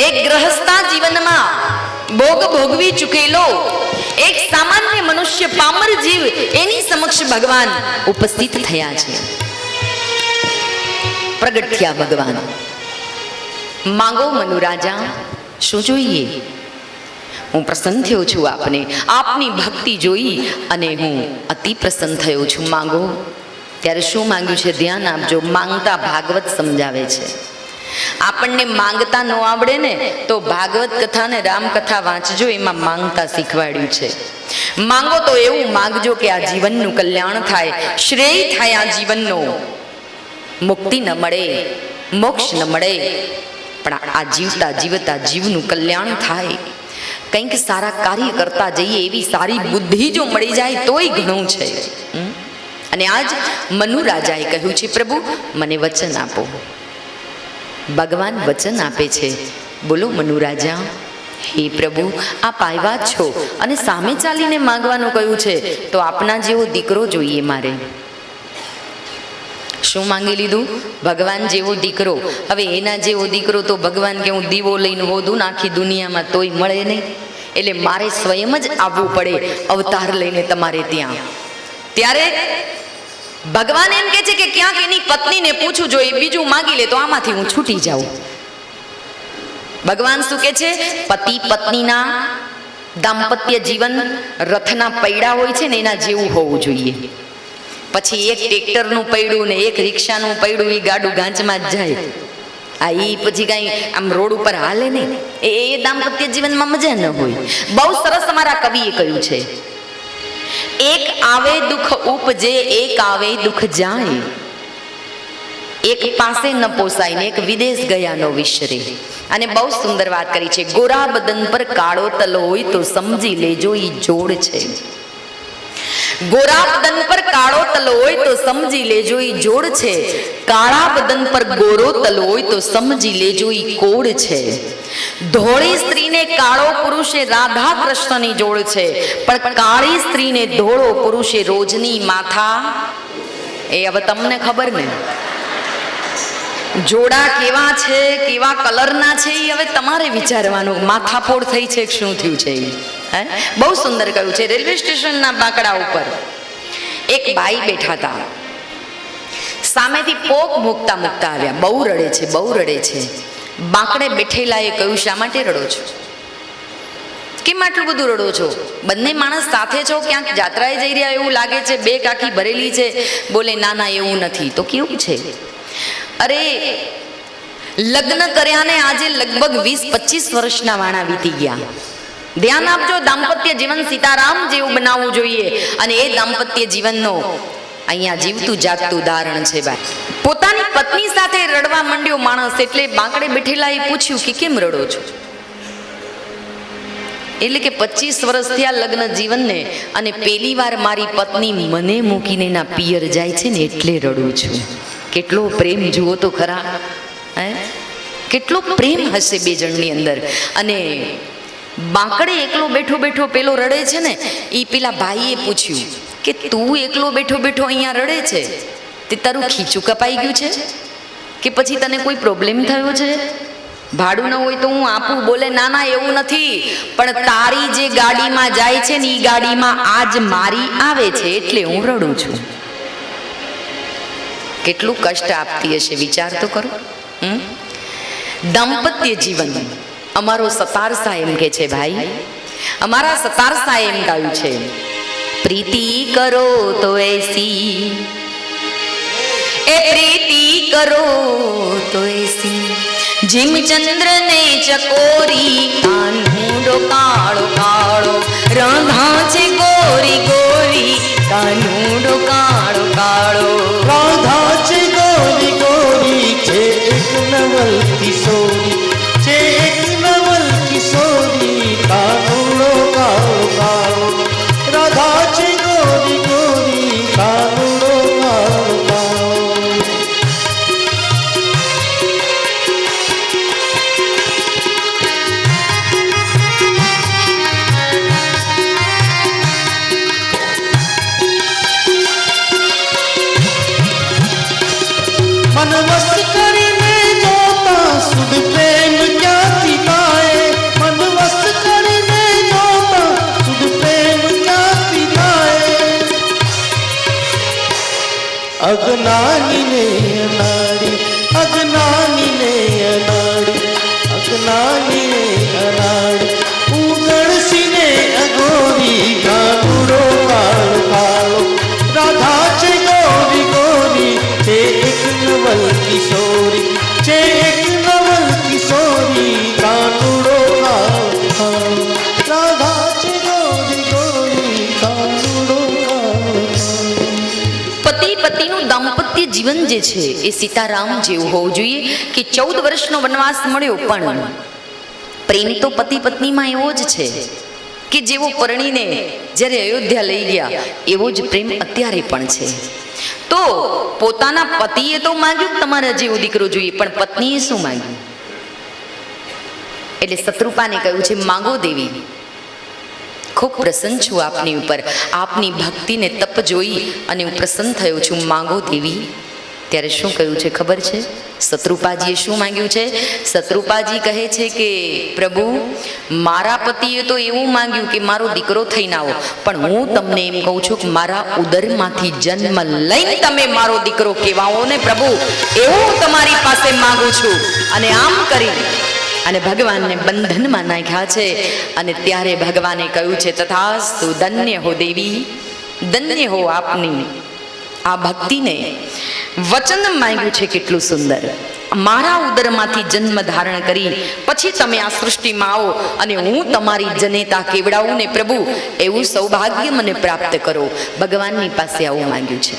એક ગ્રહસ્થા જીવનમાં ભોગ ભોગવી ચૂકેલો એક સામાન્ય મનુષ્ય પામર જીવ એની સમક્ષ ભગવાન ઉપસ્થિત થયા છે. પ્રગટ થયા ભગવાન. માંગો મનુ રાજા, શું જોઈએ? હું પ્રસન્ન થયો છું આપને. આપની ભક્તિ જોઈ અને હું અતિ પ્રસન્ન થયો છું. માંગો. ત્યારે શું માંગ્યું છે ધ્યાન આપજો. માંગતા ભાગવત સમજાવે છે. આપણને માંગતા ન આવડે ને તો ભાગવત કથા ને રામકથા વાંચજો. એમાં માંગતા શીખવાડ્યું છે. માંગો તો એવું માંગજો કે આ જીવનનું કલ્યાણ થાય, શ્રેય થાય. આ જીવનનો મુક્તિ ન મળે, મોક્ષ ન મળે, પણ આ જીવતા જીવતા જીવનું કલ્યાણ થાય. કંઈક સારા કાર્ય કરતા જઈએ એવી સારી બુદ્ધિ જો મળી જાય તોય ઘણું છે. અને આજ મનુ રાજાએ કહ્યું છે, પ્રભુ મને વચન આપો. ભગવાન વચન આપે છે. બોલો મનુ રાજા. હે પ્રભુ, આપ આવ્યા છો અને સામે ચાલીને માંગવાનું કહ્યું છે, તો આપના જેવો દીકરો જોઈએ મારે. શું માંગી લીધું? ભગવાન જેવો દીકરો. હવે એના જેવો દીકરો તો ભગવાન કે હું દીવો લઈને હોદું આખી દુનિયામાં તોય મળે નહીં. એટલે મારે સ્વયં જ આવવું પડે અવતાર લઈને તમારે ત્યાં. ત્યારે ભગવાન એમ કે છે કે ક્યાંક એની પત્નીને પૂછું, જો એ બીજું માંગી લે તો આમાંથી હું છૂટી જાઉં. ભગવાન શું કે છે? પતિ પત્નીના દાંપત્ય જીવન રથના પૈડા હોય છે ને એના જેવું હોવું જોઈએ. પછી એક ટ્રેક્ટરનું પૈડું ને એક રિક્ષાનું પૈડું એ ગાડું ગાંચમાં જ જાય. એ પછી કાંઈ આમ રોડ ઉપર હાલે નહીં, એ દાંપત્ય જીવનમાં મજા ન હોય. બહુ સરસ અમારા કવિએ કહ્યું છે, એક આવે દુઃખ ઉપજે, એક આવે દુઃખ જાય, એક પાસે ન પોસાય ને એક વિદેશ ગયા નો વિસરે. અને બહુ સુંદર વાત કરી છે, ગોરા બદન પર કાળો તલ હોય તો સમજી લેજો ઈ જોડ છે. ગોરા બદન પર કાળો તલ હોય તો સમજી લેજો ઈ જોડ છે, કાળા બદન પર ગોરો તલ હોય તો સમજી લેજો ઈ કોડ છે. ધોળી સ્ત્રીને કાળો પુરુષે રાધા કૃષ્ણની જોડ છે, પણ કાળી સ્ત્રીને ધોળો પુરુષે રોજની માથા. એ હવે તમને ખબર ને, જોડા કેવા છે, કેવા કલરના છે, એ હવે તમારે વિચારવાનું. માથાફોડ થઈ છે, શું થયું છે. બહુ સુંદર કહ્યું છે. રેલવે સ્ટેશનના બાકડા ઉપર એક ભાઈ બેઠા હતા, સામેથી પોક મૂકતા મૂકતા આવ્યા. બહુ રડે છે, બહુ રડે છે. બાકડે બેઠેલા એ કહ્યું, શા માટે રડો છો? કેમ આટલું બધું રડો છો? બંને માણસ સાથે છો, ક્યાંક જાત્રાએ જઈ રહ્યા એવું લાગે છે, બે કાકી ભરેલી છે. બોલે, ના ના એવું નથી. તો કેવું છે? અરે લગ્ન કર્યા ને આજે લગભગ 20-25 વર્ષના વાણા વીતી ગયા. ધ્યાન આપજો, દાંપત્ય જીવન સીતારામ જેવું બનાવવું જોઈએ. અને એ દાંપત્ય જીવનનો અહીંયા જીવતું જાગતું ઉદાહરણ છે ભાઈ. પોતાની પત્ની સાથે રડવા માંડ્યો માણસ, એટલે બાંકડે બેઠેલા એ પૂછ્યું કે કેમ રડો છો? એટલે કે 25 વર્ષ થયા લગ્ન જીવનને, અને પહેલી વાર મારી પત્ની મને મૂકીને એના પિયર જાય છે ને એટલે રડું છું. કેટલો પ્રેમ જુઓ તો ખરા. કેટલો પ્રેમ હશે બે જણની અંદર. અને બાંકડે એકલો બેઠો બેઠો પેલો રડે છે ને, એ પેલા ભાઈએ પૂછ્યું કે તું એકલો બેઠો બેઠો અહીંયા રડે છે, તે તારું ખીચું કપાઈ ગયું છે કે પછી તને કોઈ પ્રોબ્લેમ થયો છે? ભાડું ન હોય તો હું આપું. બોલે, ના ના એવું નથી, પણ તારી જે ગાડીમાં જાય છે ને એ ગાડીમાં આજ મારી આવે છે એટલે હું રડું છું. કેટલું કષ્ટ આપતી હશે, વિચાર તો કરો. દાંપત્ય જીવન અમારો સતારસા એમ કે છે ભાઈ, અમારા સતારસા એમ ગાયું છે, પ્રીતિ કરો તો એસી, એ પ્રીતિ કરો તો એસી, જીમ ચંદ્ર ને ચકોરી, કાનુડો કાળો કાળો, રાધા છે ગોરી ગોરી, કાનુડો કાળો કાળો. રાધા છે ગોરી ગોરી, છે એક નવલ કિશોરી, છે એક નવલ કિશોરી, કાનુડો કાળો કાળો. રાધા છે ગોરી ગોરી, કાનુડો કાળો કાળો. મન વસ્ત કરીને જોતા સુધ પ્રેમ ક્યાંથી થાય, મન વસ્ત કરીને જોતા સુધ પ્રેમ ક્યાંથી થાય. અજ્ઞાની ને અનાડી, અજ્ઞાની ને અનાડી, અજ્ઞાની ને અનાડી, ઉગણસી ને અઘોરી, કાનુડો કાળો કાળો. રાધા છે ગોરી ગોરી, છે એક નવલ કિશોરી, છે એક નવલ કિશોરી, કાનુડો કાળો કાળો. રાધા છે ગોરી ગોરી, કાનુડો કાળો કાળો. પતિ પતિનું દાંપત્ય જીવન જે છે એ સીતારામ જેવું હોવું જોઈએ કે 14 વર્ષનો વનવાસ મળ્યો, પણ પ્રેમ તો પતિ પત્નીમાં એવો જ છે કે જેવો પરણીને જ્યારે અયોધ્યા લઈ ગયા એવો જ પ્રેમ અત્યારે પણ છે. તો પોતાના પતિએ તો માંગ્યું તમારે જેવો દીકરો જોઈએ, પણ પત્નીએ શું માંગ્યું? એટલે શત્રુપાને કહ્યું છે, માંગો દેવી, ખૂબ પ્રસન્ન છું આપની ઉપર, આપની ભક્તિને તપ જોઈ અને હું પ્રસન્ન થયો છું, માંગો દેવી. ત્યારે શું કહ્યું છે ખબર છે? શત્રુપાજીએ શું માંગ્યું છે? શત્રુપાજી કહે છે કે પ્રભુ, મારા પતિએ તો એવું માંગ્યું કે મારો દીકરો થઈને આવો, પણ હું તમને એમ કહું છું કે મારા ઉદરમાંથી જન્મ લઈને તમે મારો દીકરો કહેવાઓ ને પ્રભુ, એવું હું તમારી પાસે માંગુ છું. અને આમ કરી અને ભગવાનને બંધનમાં નાખ્યા છે. અને ત્યારે ભગવાને કહ્યું છે, તથાસ્તુ, ધન્ય હો દેવી, ધન્ય હો આપની આ ભક્તિને. વચન માંગ્યું છે કેટલું સુંદર. મારા ઉદરમાંથી જન્મ ધારણ કરી પછી તમે આ સૃષ્ટિમાં આવો અને હું તમારી જનેતા કેવડાવું ને પ્રભુ, એવું સૌભાગ્ય મને પ્રાપ્ત કરો. ભગવાનની પાસે આવું માંગ્યું છે.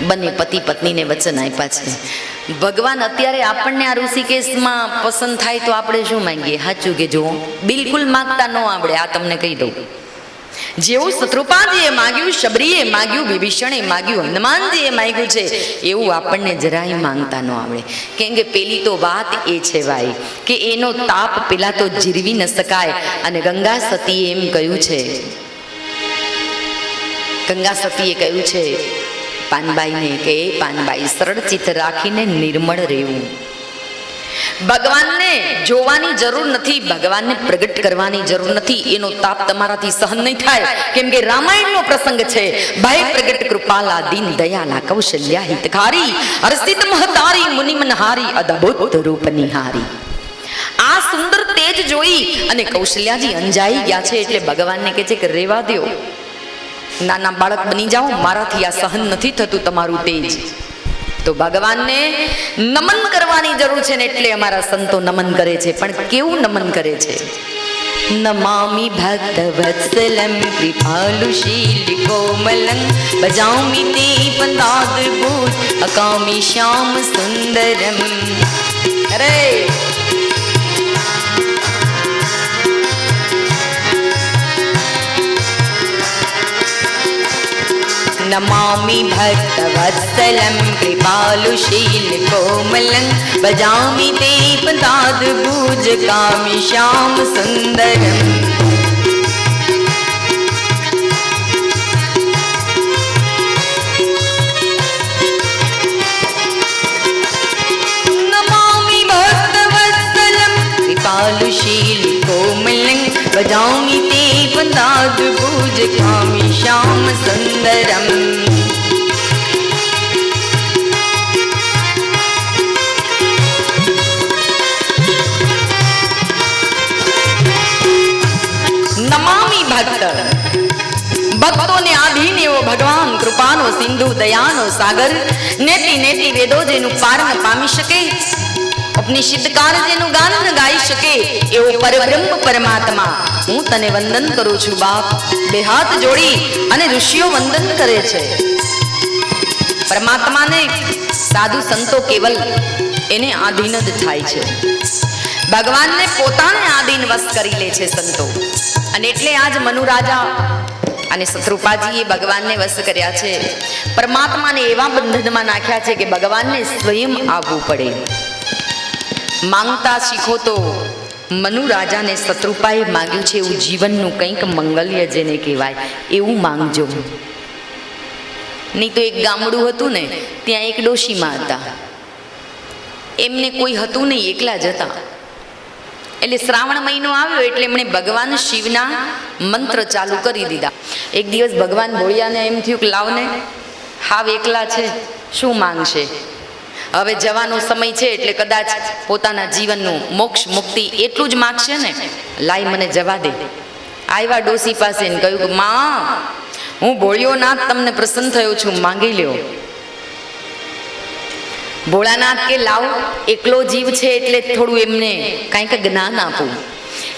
બંને પતિ પત્નીને વચન આપ્યા છે. ભગવાન અત્યારે આપણને આ ઋષિકેશમાં પસંદ થાય તો આપણે શું માંગીએ? સાચું કે જો બિલકુલ માંગતા ન આવડે, આ તમને કહી દઉં. જેવું શત્રુપાજીએ માગ્યું, શબરીએ માગ્યું, વિભીષણે માગ્યું, હનુમાનજીએ માગ્યું છે, એવું આપણને જરાય માંગતા ન આવડે. કેમ કે પેલી તો વાત એ છે ભાઈ કે એનો તાપ પેલા તો જીરવી ન શકાય. અને ગંગા સતીએ એમ કહ્યું છે, ગંગા સતીએ કહ્યું છે પાનબાઈને કે એ પાનબાઈ, સરળ ચિત્ત રાખીને નિર્મળ રહેવું. ભગવાનને જોવાની જરૂર નથી, ભગવાનને પ્રગટ કરવાની જરૂર નથી. એનો તાપ તમારાથી સહન નહીં થાય. કેમ કે રામાયણનો પ્રસંગ છે. ભાઈ પ્રગટ કૃપાલા દીન દયાલા કૌશલ્યા હિતકારી હર્ષિત મહતારી મુનિમનહારી અદભુત રૂપ નિહારી. આ સુંદર તેજ જોઈ અને કૌશલ્યાજી અંજાઈ ગયા છે. એટલે ભગવાનને કહે છે કે રેવા દો, નાના બાળક બની જાઓ, મારાથી આ સહન નથી થતું તમારું તેજ. તો ભગવાનને નમન કરવાની જરૂર છે ને એટલે અમારા સંતો નમન કરે છે. પણ કેવું નમન કરે છે? નમામિ ભક્ત વત્સલમ કૃપાલુ શીલ કોમલં ભજામિ તે પદાદભૂત અકામી શ્યામ સુંદરમ. અરે नमामि भक्तवत्सलं कृपालुशील कोमलं भजामि ते पदाद्भुजगामि श्याम सुंदरम. नमामि भक्तवत्सलं कृपालुशील कोमलं भजामि ते पदाद्भुजगामि श्याम सुंदरम. નમામિ ભક્ત, ભક્તોને આધીન એવો ભગવાન, કૃપાનો સિંધુ, દયાનો સાગર, નેતિ નેતિ વેદો જેનું પાર ન પામી શકે, ઉપનિષદકાર જેનું ગાન ન ગાઈ શકે એવો પરબ્રહ્મ પરમાત્મા, હું તને વંદન કરું છું બાપ. બે હાથ જોડી અને ઋષિઓ વંદન કરે છે. પરમાત્માને સાધુ સંતો કેવલ એને આધીન જ થાય છે. ભગવાનને પોતાને આધીન વશ કરી લે છે સંતો. અને એટલે આજ મનુ રાજા અને શત્રુપાજીએ ભગવાનને વશ કર્યા છે. પરમાત્માને એવા બંધનમાં નાખ્યા છે કે ભગવાનને સ્વયં આવવું પડે. માંગતા શીખો. તો મનુ રાજાને શત્રુપાએ માંગ્યું છે એવું જીવનનું કંઈક મંગલ્ય જેને કહેવાય એવું માંગજો. નહીં તો એક ગામડું હતું ને, ત્યાં એક ડોશીમાં હતા. એમને કોઈ હતું નહીં, એકલા જ હતા. એટલે શ્રાવણ મહિનો આવ્યો એટલે એમણે ભગવાન શિવના મંત્ર ચાલુ કરી દીધા. એક દિવસ ભગવાન ભોળિયાને એમ થયું કે લાવને, હાવ એકલા છે, શું માંગશે? હવે જવાનો સમય છે એટલે કદાચ પોતાના જીવનનું મોક્ષ મુક્તિ એટલું જ માગશે ને, લાઈ મને જવા દે. આવ્યા ડોસી પાસે ને કહ્યું કે માં, હું ભોળિયોનાથ તમને પ્રસન્ન થયો છું, માંગી લ્યો. ભોળાનાથ કે લાવ, એકલો જીવ છે એટલે થોડું એમને કાંઈક જ્ઞાન આપું.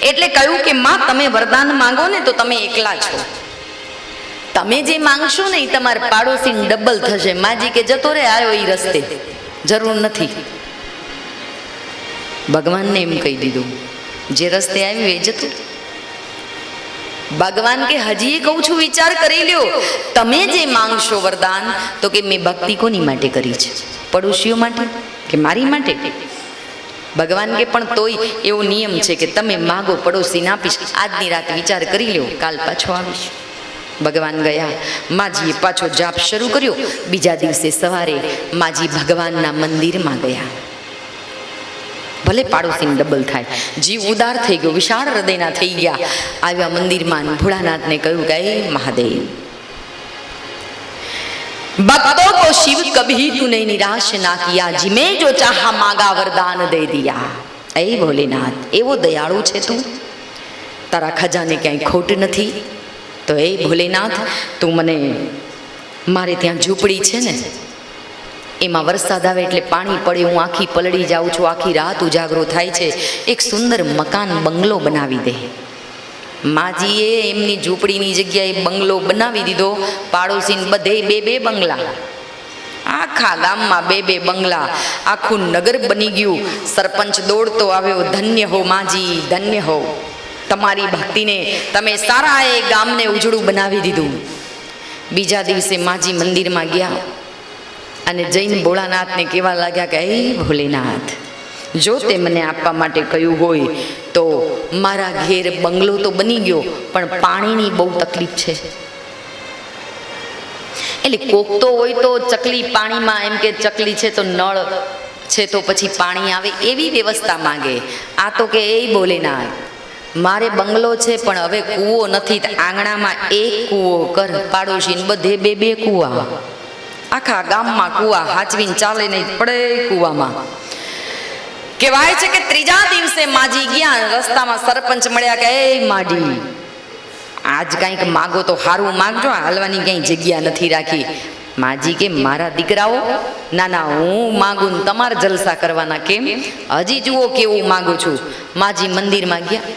એટલે કહ્યું કે માં, તમે વરદાન માંગો ને તો તમે એકલા છો, તમે જે માંગશો ને એ તમારા પાડોશી ડબલ થશે. માજી કે જતો રે, આવ્યો એ રસ્તે, જરૂર નથી. ભગવાનને એમ કહી દીધું, જે રસ્તે આવ્યું એ જતું. ભગવાન કે હજી કહું છું, વિચાર કરી લ્યો, તમે જે માંગશો વરદાન, તો કે મેં ભક્તિ કોની માટે કરી છે? પડોશીઓ માટે કે મારી માટે? ભગવાન કે પણ તોય એવો નિયમ છે કે તમે માગો, પડોશીને આપીશ. આજની રાત વિચાર કરી લ્યો, કાલ પાછો આવીશ. ભગવાન ગયા. માજીએ પાછો જાપ શરૂ કર્યો. બીજા દિવસે સવારે માજી ભગવાનના મંદિરમાં ગયા. ભલે પાડોશીને ડબલ થાય, જીવ ઉદાર થઈ ગયો, વિશાળ હૃદયના થઈ ગયા. આવ્યા મંદિરમાં, ભોળાનાથને કહ્યું કે હે મહાદેવ, भक्तों को शिव कभी तूने निराश ना किया, जिमें जो चाहा मांगा वरदान दे दिया. ऐ भोलेनाथ, एवो दयाळु छे તું, તારા ખજાને ક્યાંય ખોટ નથી. તો એ ભોલેનાથ, તું મને, મારે ત્યાં ઝૂંપડી છે ને, એમાં વરસાદ આવે એટલે પાણી પડે, હું આખી પલળી જાઉં છું, આખી રાત ઉજાગરો થાય છે. એક સુંદર મકાન બંગલો બનાવી દે. માજીએ એમની ઝૂંપડીની જગ્યાએ બંગલો બનાવી દીધો. પાડોશીને બધે બે બે બંગલા, આખા ગામમાં બે બે બંગલા, આખું નગર બની ગયું. સરપંચ દોડતો આવ્યો, ધન્ય હો માજી, ધન્ય હો, તમારી ભક્તિને તમે સારા એ ગામને ઉજળું બનાવી દીધું. બીજા દિવસે માજી મંદિરમાં ગયા અને જૈન ભોળાનાથને કહેવા લાગ્યા કે હે ભોલેનાથ, જો તે મને આપવા માટે કહ્યું હોય તો મારા ઘેર બંગલો તો બની ગયો, પણ પાણીની બહુ તકલીફ છે. એટલે કોક તો હોય તો ચકલી પાણીમાં, એમ કે ચકલી છે તો નળ છે તો પછી પાણી આવે એવી વ્યવસ્થા માંગે. આ તો કે એ ભોલેનાથ, મારે બંગલો છે પણ હવે કૂવો નથી, તો આંગણામાં એક કૂવો કર. પાડોશીને બધે બે બે કૂવા, આખા ગામમાં કૂવા, હાચવીને ચાલે નહીં, પડે કૂવામાં. કહેવાય છે કે ત્રીજા દિવસે માજી ગયા, રસ્તામાં સરપંચ મળ્યા કે એ માડી, આજ કંઈક માગો તો સારું માગજો, હાલવાની કંઈ જગ્યા નથી રાખી. માજી કે મારા દીકરાઓ, ના ના હું માગું ને તમારે જલસા કરવાના, કેમ હજી જુઓ કેવું માગું છું. માજી મંદિરમાં ગયા,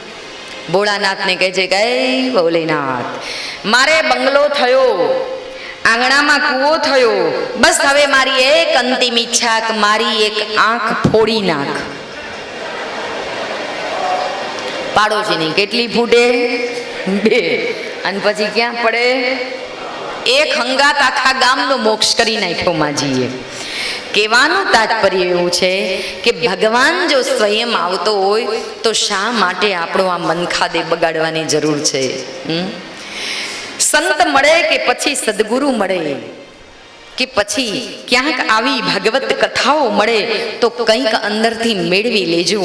ભોળાનાથને કહે છે કે એ ભોલેનાથ, મારે બંગલો થયો, આંગણામાં કૂવો થયો, બસ હવે મારી એક અંતિમ ઈચ્છા કે મારી એક આંખ ફોડી નાખ. પાડોશીની કેટલી ફૂટે? બે. અને પછી ક્યાં પડે? એક હંગાત આખા ગામનો મોક્ષ કરી નાખ્યો માજીએ. કહેવાનું તાત્પર્ય એવું છે કે ભગવાન જો સ્વયં આવતો હોય તો શા માટે આપણો આ મનખાદે બગાડવાની જરૂર છે? સંત મળે કે પછી સદગુરુ મળે કે પછી ક્યાંક આવી ભાગવત કથાઓ મળે તો કંઈક અંદરથી મેળવી લેજો,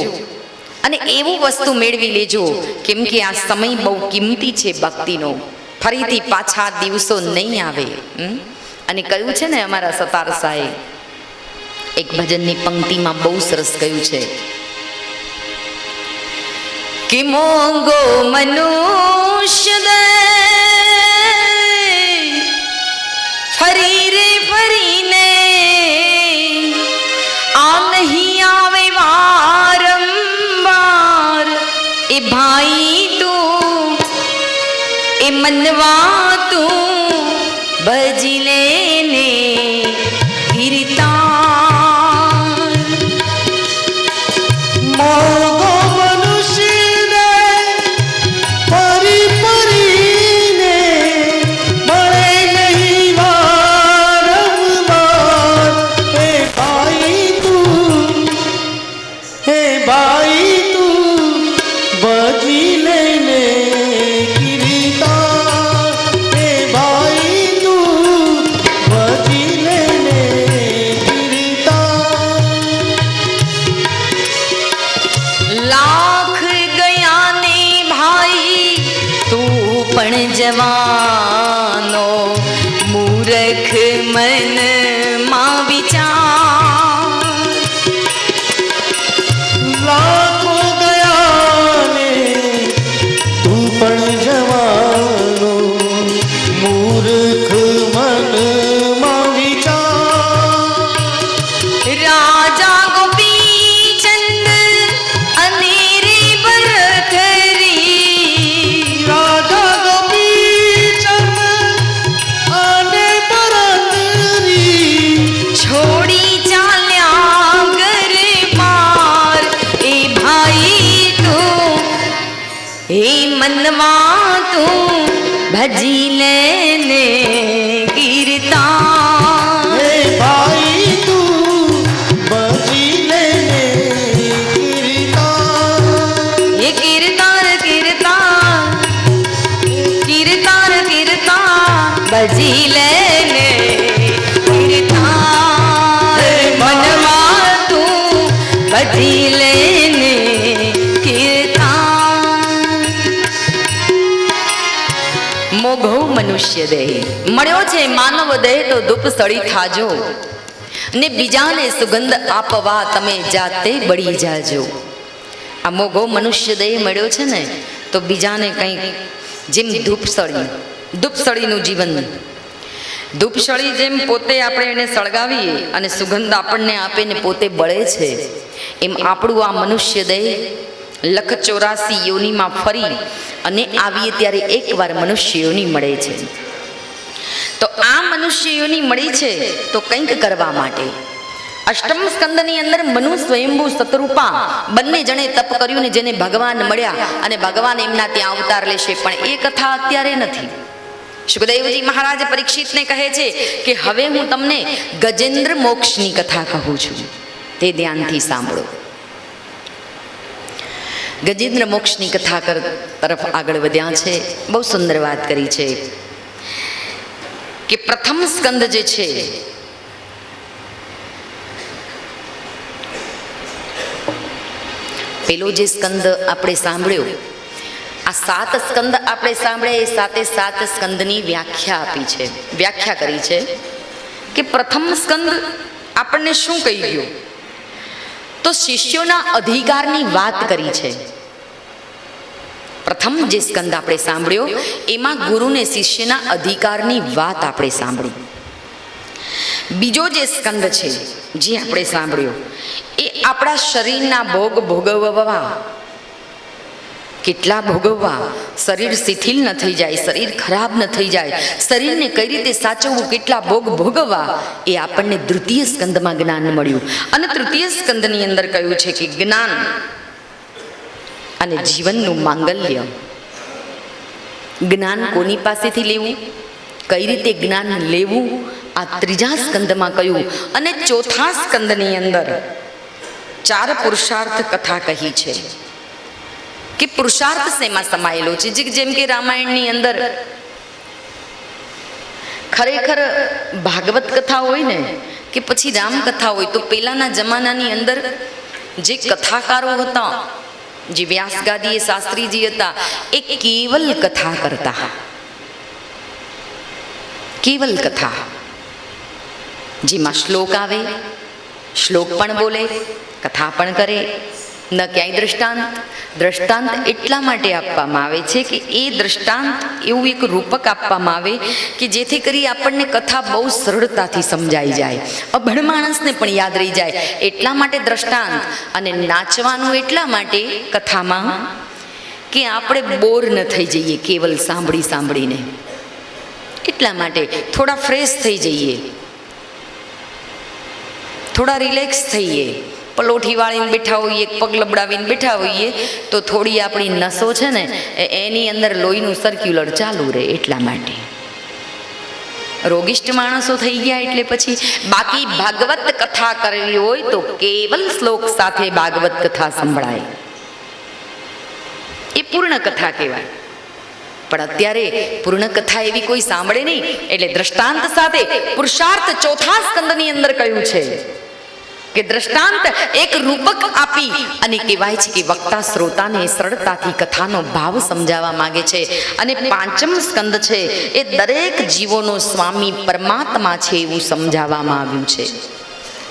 અને એવું વસ્તુ મેળવી લેજો, કેમ કે આ સમય બહુ કિંમતી છે ભક્તિનો. ફરીથી પાછા દિવસો નહીં આવે. અને કહ્યું છે ને અમારા સતાર સાહેબ, એક ભજનની પંક્તિમાં બહુ સરસ કહ્યું છે કે મોંઘો મનુષ્ય દે ફરી રે ફરીને આ નહીં આવે વારંવાર. એ ભાઈ તું એ મનવા તું ભજી લેને કીર્તાન. મોગો મનુષ્યને ફરી ફરીને મળે નહીં વારંવાર. હે ભાઈ તું ભજી લેને કીર્તાન. હે ભાઈ તું ભજી લેને કીર્તાન. લાખ ગયા ને ભાઈ તું પણ જવાનો, મૂર્ખ મન માં વિચાર. લાખો ગયા ને તું પણ જવાનો, મૂર્ખ મનમાં વિચાર. રાજા ગોપીચંદ અને રે ભરથરી, રાજા ગોપીચંદ અને ભરતરી છોડી ચાલ્યા ઘર પાર. એ ભાઈ તું એ મનવા તું ભજી લેને કીર્તાન. હે ભાઈ તું ભજી લેને કીર્તાન. એ કીર્તાન કીર્તાન કીર્તાન કીર્તાન ભજી લેને કીર્તાન. મનવા તું ભજી લેને કીર્તાન. મોઘો મનુષ્ય દેહ, મળ્યો છે માનવ દેહ તો ધૂપ સળી થાજો, ને બીજાને સુગંધ આપવા તમે જાતે બળી જાજો. આ મોઘો મનુષ્ય દેહ મળ્યો છે ને તો બીજાને કંઈક જેમ ધૂપસળીનું જીવન, ધૂપસળી જેમ પોતે આપણે એને સળગાવીએ અને સુગંધ આપણને આપે ને પોતે બળે છે, એમ આપણું આ મનુષ્ય દેહ 184 યોનિમાં ફરી અને આવીએ ત્યારે એકવાર મનુષ્ય યોનિ મળે છે. તો આ મનુષ્ય યોનિ મળી છે તો કંઈક કરવા માટે. અષ્ટમ સ્કંદની અંદર મનુ સ્વયંભૂ શતરૂપા બંને જણે તપ કર્યું ને જેને ભગવાન મળ્યા અને ભગવાન એમના ત્યાં અવતાર લેશે. પણ એ કથા અત્યારે નથી. સુખદેવજી મહારાજ પરીક્ષિતને કહે છે કે હવે હું તમને ગજેન્દ્ર મોક્ષની કથા કહું છું, તે ધ્યાનથી સાંભળો. ગજેન્દ્ર મોક્ષની કથા તરફ આગળ વધ્યા છે. બહુ સુંદર વાત કરી છે કે પ્રથમ સ્કંદ જે છે પેલો જે સ્કંદ આપણે સાંભળ્યો, આ 7 સ્કંદ આપણે સાંભળ્યા, એ 7 સ્કંદની વ્યાખ્યા આપી છે, વ્યાખ્યા કરી છે કે પ્રથમ સ્કંદ આપણને શું કહી ગયો, તો શિષ્યોના અધિકારની વાત કરી છે. પ્રથમ જે સ્કંદ આપણે સાંભળ્યો એમાં ગુરુને શિષ્યના અધિકારની વાત આપણે સાંભળી. બીજો જે સ્કંદ છે જે આપણે સાંભળ્યો એ આપણા શરીરના ભોગ ભોગવવા, કેટલા ભોગવવા, શરીર શિથિલ ન થઈ જાય, શરીર ખરાબ ન થઈ જાય, શરીરને કઈ રીતે સાચવવું, કેટલા ભોગ ભોગવવા, એ આપણને તૃતીય સ્કંદમાં જ્ઞાન મળ્યું. અને તૃતીય સ્કંદની અંદર કહ્યું છે કે જ્ઞાન અને જીવનનું માંગલ્ય. જ્ઞાન કોની પાસેથી લેવું, કઈ રીતે જ્ઞાન લેવું, આ ત્રીજા સ્કંદમાં કહ્યું. અને ચોથા સ્કંદની અંદર 4 પુરુષાર્થ કથા કહી છે કે પુરુષાર્થ શેમાં સમાયેલો છે. જેમ કે રામાયણની અંદર ખરેખર ભાગવત કથા હોય ને કે પછી રામકથા હોય, તો પહેલાના જમાનાની અંદર જે કથાકારો હતા, જે વ્યાસગાદીએ શાસ્ત્રીજી હતા, એ કેવલ કથા કરતા, કેવલ કથા, જેમાં શ્લોક આવે, શ્લોક પણ બોલે, કથા પણ કરે, ન ક્યાંય દ્રષ્ટાંત એટલા માટે આપવામાં આવે છે કે એ દ્રષ્ટાંત એવું એક રૂપક આપવામાં આવે કે જેથી કરી આપણને કથા બહુ સરળતાથી સમજાઈ જાય, અભણ માણસને પણ યાદ રહી જાય. એટલા માટે દ્રષ્ટાંત. અને નાચવાનું એટલા માટે કથામાં કે આપણે બોર ન થઈ જઈએ કેવલ સાંભળીને, એટલા માટે થોડા ફ્રેશ થઈ જઈએ, થોડા રિલેક્સ થઈએ. પલોઠી વાળીને બેઠા હોઈએ, પગ લબડાવીને બેઠા હોઈએ તો થોડી આપણી નસો છે ને એની અંદર લોહીનું સર્ક્યુલર ચાલુ રહે. એટલા માટે રોગિષ્ટ માણસો થઈ ગયા એટલે પછી બાકી ભાગવત કથા કરવી હોય તો કેવલ શ્લોક સાથે ભાગવત કથા સંભળાય, એ પૂર્ણ કથા કહેવાય. પણ અત્યારે પૂર્ણ કથા એવી કોઈ સાંભળે નહીં, એટલે દ્રષ્ટાંત સાથે પુરુષાર્થ ચોથા સ્કંદની અંદર કહ્યું છે કે દ્રષ્ટાંત એક રૂપક આપી અને કહેવાય છે કે વક્તા શ્રોતાને સરળતાથી કથાનો ભાવ સમજાવવા માંગે છે. અને પાંચમ સ્કંદ છે એ દરેક જીવોનો સ્વામી પરમાત્મા છે એવું સમજાવવામાં આવ્યું છે.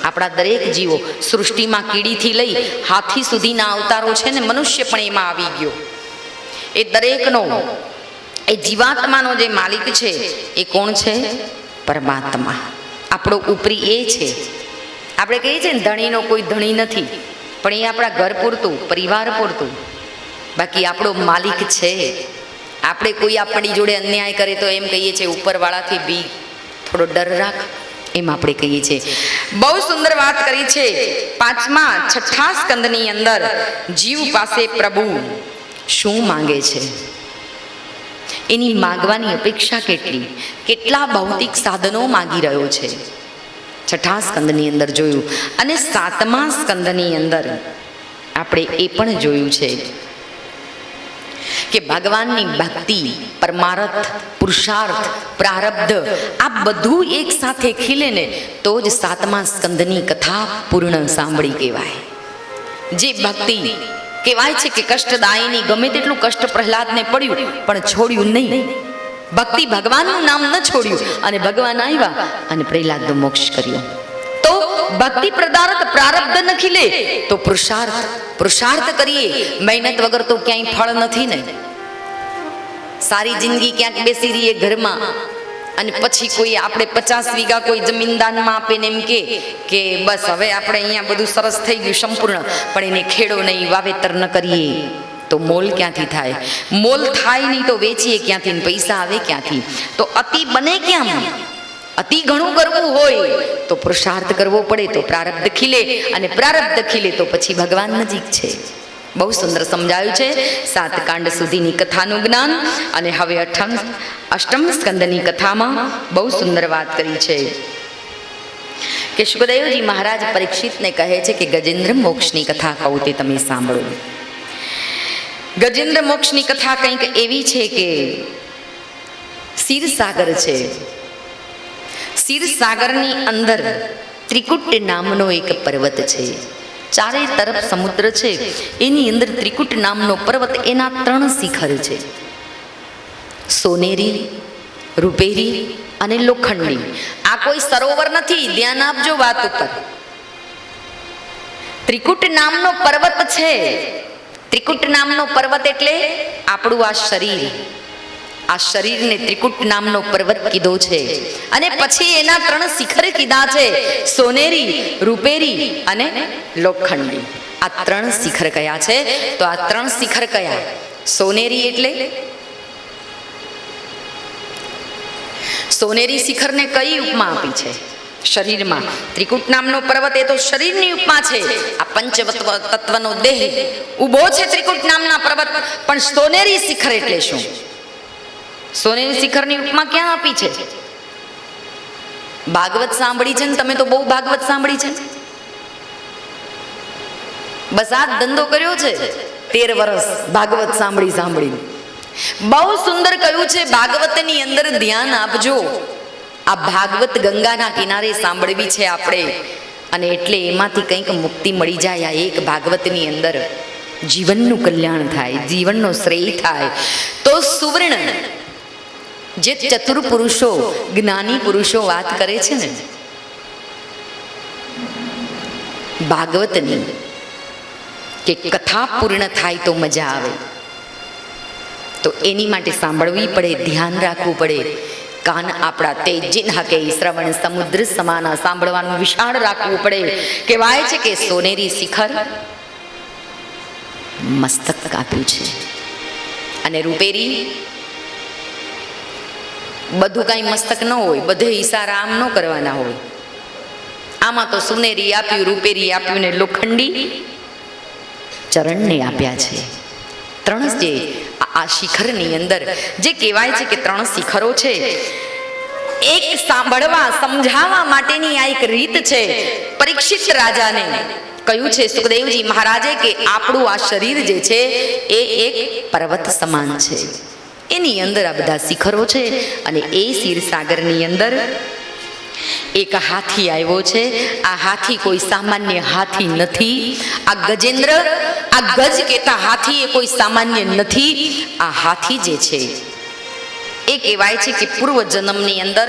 આપણા દરેક જીવો, સૃષ્ટિમાં કીડીથી લઈ હાથી સુધીના અવતારો છે ને મનુષ્ય પણ એમાં આવી ગયો. એ દરેકનો, એ જીવાત્માનો જે માલિક છે એ કોણ છે? પરમાત્મા. આપણો ઉપરી એ છે. આપણે કહીએ છીએ ને ધણીનો કોઈ ધણી નથી, પણ એ આપણા ઘર પૂરતું, પરિવાર પૂરતું. બાકી આપણો માલિક છે. આપણે કોઈ આપણી જોડે અન્યાય કરે તો એમ કહીએ છીએ ઉપરવાળાથી બી થોડો ડર રાખ, એમ આપણે કહીએ છીએ. બહુ સુંદર વાત કરી છે. 5મા 6ઠા સ્કંદની અંદર જીવ પાસે પ્રભુ શું માંગે છે, એની માગવાની અપેક્ષા કેટલી, કેટલા ભૌતિક સાધનો માગી રહ્યો છે, 6ઠા સ્કંદની અંદર જોયું. અને 7મા સ્કંદની અંદર આપણે એ પણ જોયું છે કે ભગવાનની ભક્તિ, પરમાર્થ, પુરુષાર્થ, પ્રારબ્ધ આ બધું એક સાથે ખીલે ને તો જ 7મા સ્કંદની કથા પૂર્ણ સાંભળી કહેવાય. જે ભક્તિ કહેવાય છે કે કષ્ટદાયીની, ગમે તેટલું કષ્ટ પ્રહલાદને પડ્યું પણ છોડ્યું નહીં. ભક્તિ ભગવાનનું નામ ન છોડ્યું અને ભગવાન આવ્યા અને પ્રહલાદનો મોક્ષ કર્યો. તો ભક્તિ પ્રારબ્ધ ન ખીલે તો પુરુષાર્થ કરીએ, મહેનત વગર તો ક્યાંય ફળ નથી ને. સારી જિંદગી ક્યાંક બેસી રહીએ ઘરમાં અને પછી કોઈ આપણે 50 વીઘા કોઈ જમીન દાનમાં આપે ને એમ કે બસ હવે આપણે અહીંયા બધું સરસ થઈ ગયું સંપૂર્ણ, પણ એને ખેડો નહીં, વાવેતર ન કરીએ તો મોલ ક્યાંથી થાય? મોલ થાય નહીં તો વેચીએ ક્યાંથી? પૈસા આવે ક્યાંથી? તો અતિ બને ક્યાં? અતિ ઘણું કરવું હોય તો પુરુષાર્થ કરવો પડે, તો પ્રારબ્ધ ખીલે, અને પ્રારબ્ધ ખીલે તો પછી ભગવાન નજીક છે. બહુ સુંદર સમજાયું છે 7 કાંડ સુધીની કથાનું જ્ઞાન. અને હવે અષ્ટમ સ્કંદની કથામાં બહુ સુંદર વાત કરી છે કે શુકદેવજી મહારાજ પરીક્ષિતને કહે છે કે ગજેન્દ્ર મોક્ષની કથા કહું તે તમે સાંભળો. ગજેન્દ્ર મોક્ષની કથા કંઈક એવી છે કે ક્ષીરસાગર છે. ક્ષીરસાગરની અંદર ત્રિકુટ નામનો એક પર્વત છે. ચારે તરફ સમુદ્ર છે, એની અંદર ત્રિકુટ નામનો પર્વત, એના 3 શિખર છે, સોનેરી, રૂપેરી અને લોખંડી. આ કોઈ સરોવર નથી, ધ્યાન આપજો વાત ઉપર. ત્રિકુટ નામનો પર્વત છે. ત્રિકુટ નામનો પર્વત એટલે આપણું આ શરીર. આ શરીરને ત્રિકુટ નામનો પર્વત કીધો છે. અને પછી એના 3 શિખર કીધા છે, સોનેરી, રૂપેરી અને લોખંડી. આ 3 શિખર કયા છે? તો આ 3 શિખર કયા? સોનેરી એટલે સોનેરી શિખરને કઈ ઉપમા આપી છે? શરીરમાં. ત્રિકુટ નામનો પર્વત એ તો શરીરની ઉપમા છે. આ પંચતત્વનો દેહ ઊભો છે ત્રિકુટ નામના પર્વત. પણ સોનેરી શિખર એટલે શું? સોનેરી શિખરની ઉપમા ક્યાં આપી છે? ભાગવત સાંભળી છે ને તમે? તો બહુ ભાગવત સાંભળી છે. બસ આ ધંધો કર્યો છે 13 વર્ષ ભાગવત સાંભળીને. બહુ સુંદર કહ્યું છે ભાગવતની અંદર. ધ્યાન આપજો, આ ભાગવત ગંગાના કિનારે સાંભળવી છે આપણે, અને એટલે એમાંથી કંઈક મુક્તિ મળી જાય. આ એક ભાગવતની અંદર જીવનનું કલ્યાણ થાય, જીવનનો શ્રેય થાય. તો સુવર્ણ જે ચતુર પુરુષો, જ્ઞાની પુરુષો વાત કરે છે ને ભાગવતની, કે કથા પૂર્ણ થાય તો મજા આવે, તો એની માટે સાંભળવી પડે, ધ્યાન રાખવું પડે. કાન આપણા તેજીન હકે શ્રવણ સમુદ્ર સમાના, સાંભળવાનું વિશાળ રાખવું પડે. કહેવાય છે કે સોનેરી શિખર મસ્તક કાપ્યું છે, અને રૂપેરી બધું કાંઈ મસ્તક ન હોય, બધે ઈશારા આમ ન કરવાના હોય. આમાં તો સોનેરી આપ્યું, રૂપેરી આપ્યું, ને લોખંડી ચરણને આપ્યા છે. 3 જે આ શિખરની અંદર જે કહેવાય છે કે 3 શિખરો છે, એક સાંભળવા સમજાવવા માટેની આ એક રીત છે. પરીક્ષિત રાજાને કહ્યું છે સુખદેવજી મહારાજે કે આપણું આ શરીર જે છે એ એક પર્વત સમાન છે. એની અંદર આ બધા શિખરો છે, અને એ ક્ષીરસાગરની અંદર એક હાથી આવ્યો છે. આ હાથી કોઈ સામાન્ય હાથી નથી. આ ગજેન્દ્ર, આ ગજ કેતા હાથી એ કોઈ સામાન્ય નથી. આ હાથી જે છે એ કહેવાય છે કે પૂર્વ જન્મની અંદર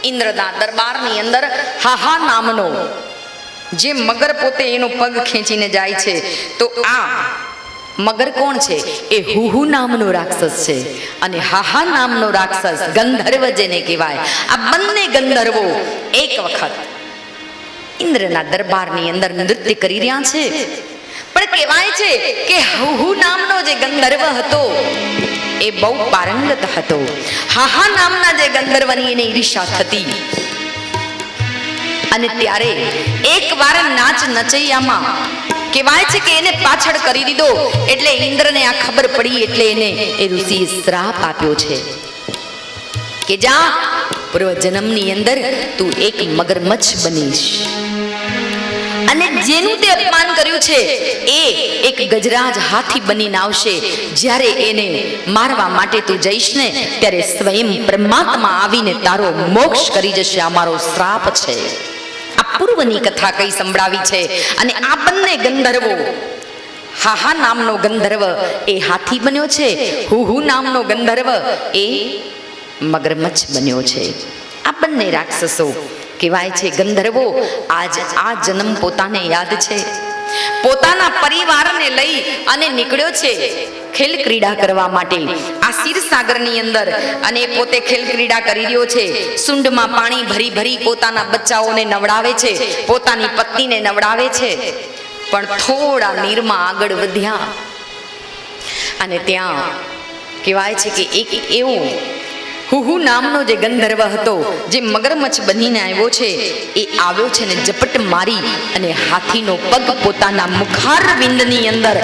ઇન્દ્રના દરબારની અંદર હાહા નામનો જે મગર પોતે એનો પગ ખેંચીને જાય છે, તો આ મગર કોણ છે? એ હુહુ નામનો રાક્ષસ છે, અને હાહા નામનો રાક્ષસ ગંધર્વ જેને કહેવાય. આ બંને ગંધર્વો એક વખત ઇન્દ્રના દરબારની અંદર નૃત્ય કરી રહ્યા છે. પણ કહેવાય છે કે હુહુ નામનો જે ગંધર્વ હતો એ બહુ પારંગત હતો. હાહા નામના જે ગંધર્વની એને ઈર્ષા થતી, અને ત્યારે એકવાર નાચ નચૈયામાં કહેવાય છે કે એને પાછળ કરી દીધો. એટલે ઇન્દ્રને આ ખબર પડી, એટલે એને એ ઋષિએ શ્રાપ આપ્યો છે કે જા, પૂર્વ જન્મની અંદર તું એક મગરમચ્છ બનીશ, અને જેનું તે અપમાન કર્યું છે એ એક ગજરાજ હાથી બનીને આવશે. જ્યારે એને મારવા માટે તું જઈશ ને, ત્યારે સ્વયં પરમાત્મા આવીને તારો મોક્ષ કરી જશે. આ મારો શ્રાપ છે. આ પૂર્વની કથા કઈ સંભળાવી છે. અને આ બંને ગંધર્વો, હાહા નામનો ગંધર્વ એ હાથી બન્યો છે, હુહુ નામનો ગંધર્વ એ મગરમચ્છ બન્યો છે. આ બંને રાક્ષસો કહેવાય છે ગંધર્વો. આજ આ જન્મ પોતાને યાદ છે, પોતાના પરિવારને લઈ અને નીકળ્યો છે ખેલ ક્રીડા કરવા માટે. આ ક્ષીરસાગરની અંદર અને એ પોતે ખેલ ક્રીડા કરી રહ્યો છે. સૂંઢમાં પાણી ભરી ભરી પોતાના બચ્ચાઓને નવડાવે છે, પોતાની પત્નીને નવડાવે છે. પણ થોડા નીરમાં આગળ વધ્યા અને ત્યાં કહેવાય છે કે એક એવો હુહુ નામનો જે ગંધર્વ હતો, જે મગરમચ્છ બનીને આવ્યો છે, એ આવ્યો છે ને ઝપટ મારી અને હાથીનો પગ પોતાના મુખારવિંદની અંદર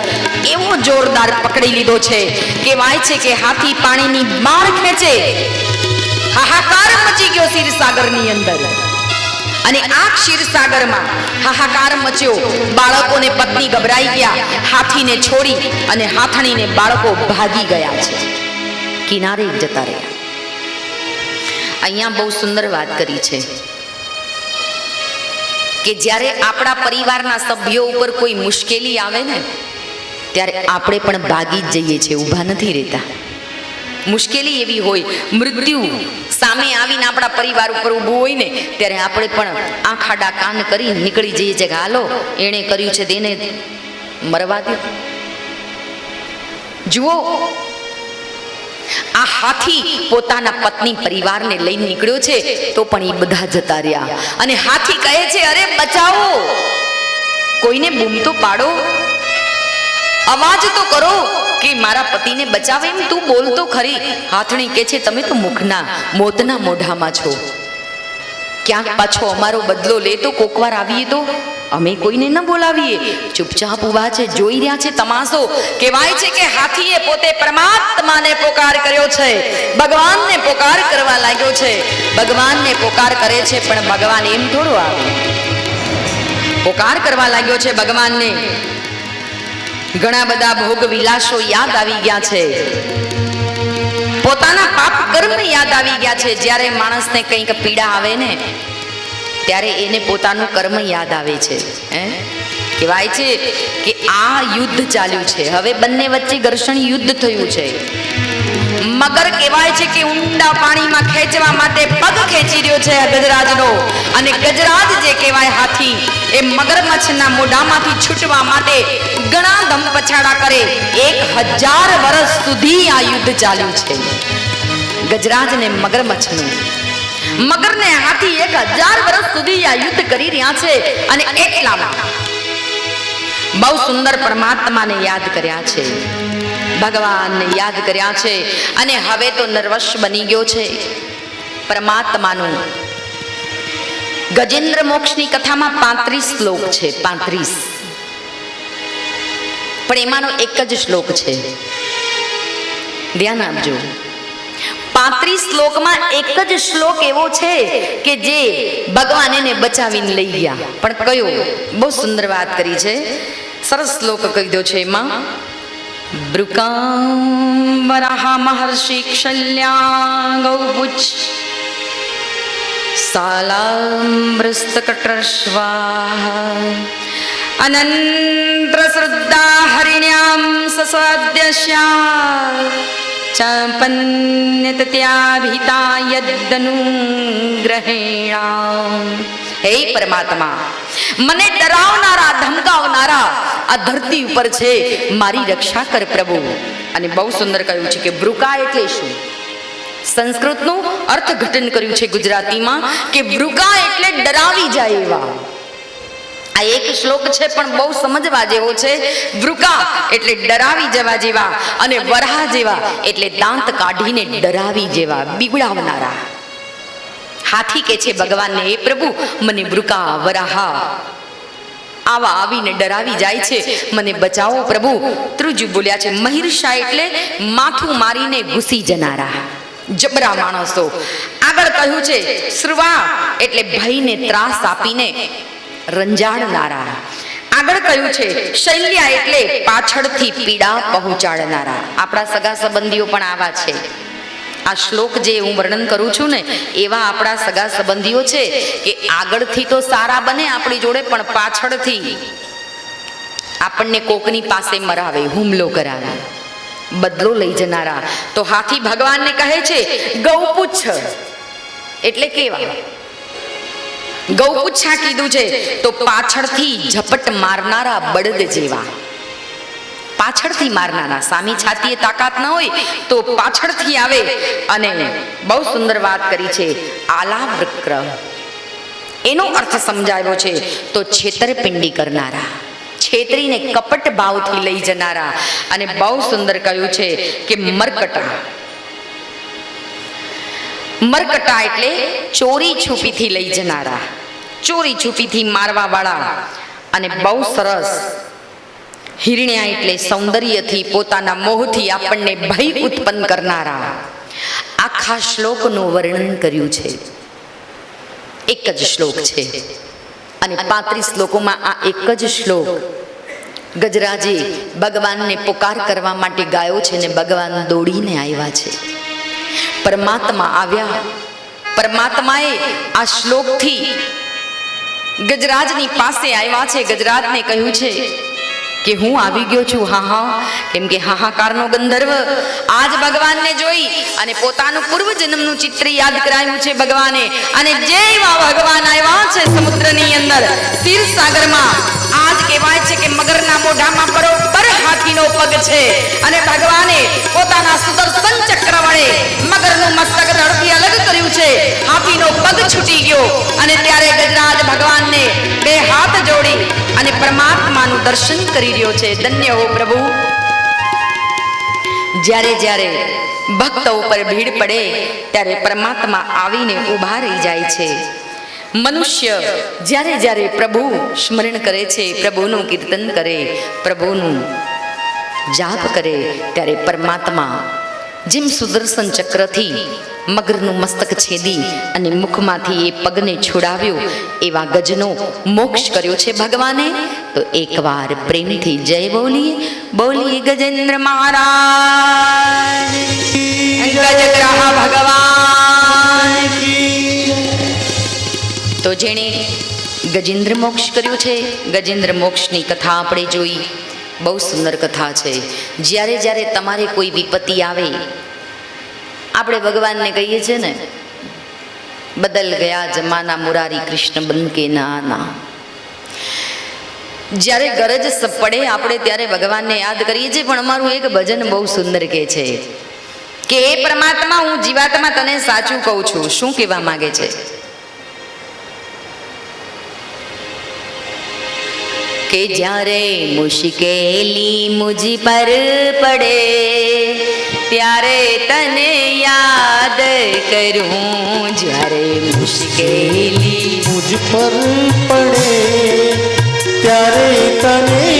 એવો જોરદાર પકડી લીધો છે. કહેવાય છે કે હાથી પાણીની બહાર ખેંચે, હાહાકાર મચી ગયો ક્ષીરસાગરની અંદર. અને આ ક્ષીરસાગરમાં હાહાકાર મચ્યો. બાળકોને પત્ની ગભરાઈ ગયા, હાથીને છોડી અને હાથણીને બાળકો ભાગી ગયા છે, કિનારે જતા રહ્યા. અહીંયા બહુ સુંદર વાત કરી છે કે જ્યારે આપણા પરિવારના સભ્યો ઉપર કોઈ મુશ્કેલી આવે ને, ત્યારે આપણે પણ ભાગી જ જઈએ છીએ, ઊભા નથી રહેતા. મુશ્કેલી એવી હોય, મૃત્યુ સામે આવીને આપણા પરિવાર ઉપર ઊભું હોય ને, ત્યારે આપણે પણ આંખ આડા કાન કરી નીકળી જઈએ છીએ કે હાલો, એણે કર્યું છે તેને મરવા દો. જુઓ, આ હાથી પોતાના પત્ની પરિવારને લઈને નીકળ્યો છે, તો પણ એ બધા જતા રહ્યા. અને હાથી કહે છે, અરે બચાવો, કોઈને બૂમ તો પાડો, અવાજ તો કરો કે મારા પતિને બચાવે. એમ તું બોલતો ખરી. હાથણી કહે છે, તમે તો મુખના મોતના મોઢામાં છો, ક્યાંક પાછો અમારો બદલો લે તો કોકવાર આવીએ તો અમે કોઈને ન બોલાવીએ. ચૂપચાપ ઉભા છે, જોઈ રહ્યા છે તમાશો. કહેવાય છે કે હાથીએ પોતે પરમાત્માને પોકાર કર્યો છે, ભગવાનને પોકાર કરવા લાગ્યો છે. ભગવાનને પોકાર કરે છે, પણ ભગવાન એમ થોડું આવે. પોકાર કરવા લાગ્યો છે ભગવાનને. ઘણા બધા ભોગ વિલાસો યાદ આવી ગયા છે, પોતાના પાપ કર્મ યાદ આવી ગયા છે. જ્યારે માણસને કંઈક પીડા આવે ને, ત્યારે એને પોતાનું કર્મ યાદ આવે છે. કહેવાય છે કે આ યુદ્ધ ચાલ્યું છે, હવે બંને વચ્ચે ઘર્ષણ યુદ્ધ થયું છે. મગર કહેવાય છે કે ઊંડા પાણીમાં ખેંચવા માટે પગ ખેંચી રહ્યો છે ગજરાજનો, અને ગજરાજ જે કહેવાય હાથી, એ મગરમચ્છના મોઢામાંથી છૂટવા માટે ઘણા ધમ પછાડા કરે. 1000 વર્ષ સુધી આ યુદ્ધ ચાલ્યું છે, ગજરાજ ને મગરમચ્છનું. મગરને હાથી 1000 વર્ષ સુધી આ યુદ્ધ કરી રહ્યા છે. અને એટલામાં બહુ સુંદર પરમાત્માને યાદ કર્યા છે, ભગવાનને યાદ કર્યા છે. અને હવે તો નર્વસ બની ગયો છે પરમાત્માનું. ગજેન્દ્ર મોક્ષની કથામાં 35 શ્લોક છે, 35. પણ એમાંનો એક જ શ્લોક છે, ધ્યાન આપજો. 35 શ્લોકમાં એક જ શ્લોક એવો છે કે જે ભગવાન એને બચાવીને લઈ ગયા. પણ કયો? બહુ સુંદર વાત કરી છે, સરસ શ્લોક કહી દો છે એમાં. બ્રુકાં વરાહ મહર્ષિ શલ્યા ગૌપુચ્છ સાલામ્બ્રસ્તકટશ્વા અનંત્ર શ્રદ્ધા હરિણ્યામ સસ્વાદ્યશ્યા ચાપન્યત્યાભિતા યદનુગ્રહેણામ. હે પરમાત્મા, મને ડરાવનારા ધમકાવનારા આ ધરતી ઉપર છે, મારી રક્ષા કર પ્રભુ. અને બહુ સુંદર કહ્યું છે કે વૃકા એટલે શું? સંસ્કૃતનું અર્થઘટન કર્યું છે ગુજરાતીમાં કે વૃકા એટલે ડરાવી જાય એવા. આ એક શ્લોક છે પણ બહુ સમજવા જેવો છે. વૃકા એટલે ડરાવી જવા જેવા, અને વરાહ જેવા એટલે દાંત કાઢીને ડરાવી જેવા, બીવડાવનારા. હાથી કે છે ભગવાનને, હે પ્રભુ, મને વૃકા વરાહ આવા આવીને ડરાવી જાય છે, મને બચાવો પ્રભુ. ત્રીજું બોલ્યા છે મહિર્ષા એટલે માથું મારીને ઘૂસી જનારા, જબરા માણસો. આગળ કહ્યું છે શ્રુવા એટલે ભયને ત્રાસ આપીને રંજાડનારા. આગળ કહ્યું છે શૈલ્યા એટલે પાછળથી પીડા પહોંચાડનારા. આપણા સગા સંબંધીઓ પણ આવા છે. આ શ્લોક જે હું વર્ણન કરું છું ને, એવા આપણા સગા સંબંધીઓ છે કે આગળથી તો સારા બને આપણી જોડે, પણ પાછળથી આપણને કોકની પાસે મરાવે, હુમલો કરાવે, બદલો લઈ જનારા. તો હાથી ભગવાનને કહે છે ગૌપુચ્છ એટલે કેવા? ગૌપુચ્છા કીધું છે તો પાછળથી ઝપટ મારનારા બળદ જેવા. પાછળથી મારનારા. સામી છાતીએ તાકાત ન હોય તો પાછળથી આવે. અને બહુ સુંદર વાત કરી છે, આલાવૃક્ર, એનો અર્થ સમજાવ્યો છે તો છેતરપિંડી કરનારા, છેતરીને કપટ ભાવથી લઈ જનારા. અને બહુ સુંદર કહ્યું છે કે મરકટા. મરકટા એટલે ચોરી છુપીથી લઈ જનારા, ચોરી છુપીથી મારવા વાળા. અને બહુ સરસ, હિરણ્યા એટલે સૌંદર્યથી, પોતાના મોહથી આપણને ભય ઉત્પન્ન કરનારા. આખા શ્લોકનું વર્ણન કર્યું છે. એક જ શ્લોક છે અને 35 શ્લોકોમાં આ એક જ શ્લોક ગજરાજે ભગવાનને પુકાર કરવા માટે ગાયો છે ને ભગવાન દોડીને આવ્યા છે. પરમાત્મા આવ્યા. પરમાત્માએ આ શ્લોકથી ગજરાજની પાસે આવ્યા છે. ગજરાજને કહ્યું છે કે હું આવી ગયો છું. હા હા, કેમ કે હાહાકારનો ગંધર્વ આજ ભગવાનને જોઈ અને પોતાનું પૂર્વજન્મનું ચિત્ર યાદ કરાવ્યું છે ભગવાને. અને જેવા ભગવાન આવ્યા છે સમુદ્રની અંદર, ક્ષીરસાગરમાં, આજ કહેવાય છે કે મગરના મોઢામાં બરોબર હાથીનો પગ છે. અને ભગવાને પોતાના સુદર્શન ચક્ર વડે મગરનું મસ્તક ધડથી અલગ કર્યું છે. હાથીનો પગ છૂટી ગયો અને ત્યારે ગજરાજ ભગવાનને બે હાથ જોડી અને પરમાત્માનું દર્શન કરી રહ્યો છે. ધન્ય હો પ્રભુ. જ્યારે જ્યારે ભક્તો ઉપર ભીડ પડે ત્યારે પરમાત્મા આવીને ઊભા રહી જાય છે. મનુષ્ય જ્યારે જ્યારે પ્રભુ સ્મરણ કરે છે, પ્રભુનું કીર્તન કરે, પ્રભુનું જાપ કરે, ત્યારે પરમાત્મા જેમ સુદર્શન ચક્રથી મગરનું મસ્તક છેદી અને મુખમાંથી એ પગને છોડાવ્યો, એવા ગજનો મોક્ષ કર્યો છે ભગવાને. તો એકવાર પ્રેમથી જય બોલીએ. બોલીએ ગજેન્દ્ર મહારાજ, ગજગ્રહ ભગવાન. તો જેણે ગજેન્દ્ર મોક્ષ કર્યું છે, ગજેન્દ્ર મોક્ષની કથા આપણે જોઈ. બહુ સુંદર કથા છે. જ્યારે જ્યારે તમારે કોઈ વિપત્તિ આવે, આપણે ભગવાનને કહીએ છીએ ને, બદલ ગયા જમાના મુરારી કૃષ્ણ બન કે નાના. જ્યારે ગરજ પડે આપણે ત્યારે ભગવાનને યાદ કરીએ છીએ. પણ અમારું એક ભજન બહુ સુંદર કહે છે કે એ પરમાત્મા, હું જીવાત્મા તને સાચું કહું છું. શું કહેવા માંગે છે? કે જ્યારે મુશ્કેલી મુझ પર પડે ત્યારે તને યાદ કરું. જ્યારે મુશ્કેલી મુझ પર પડે ત્યારે તને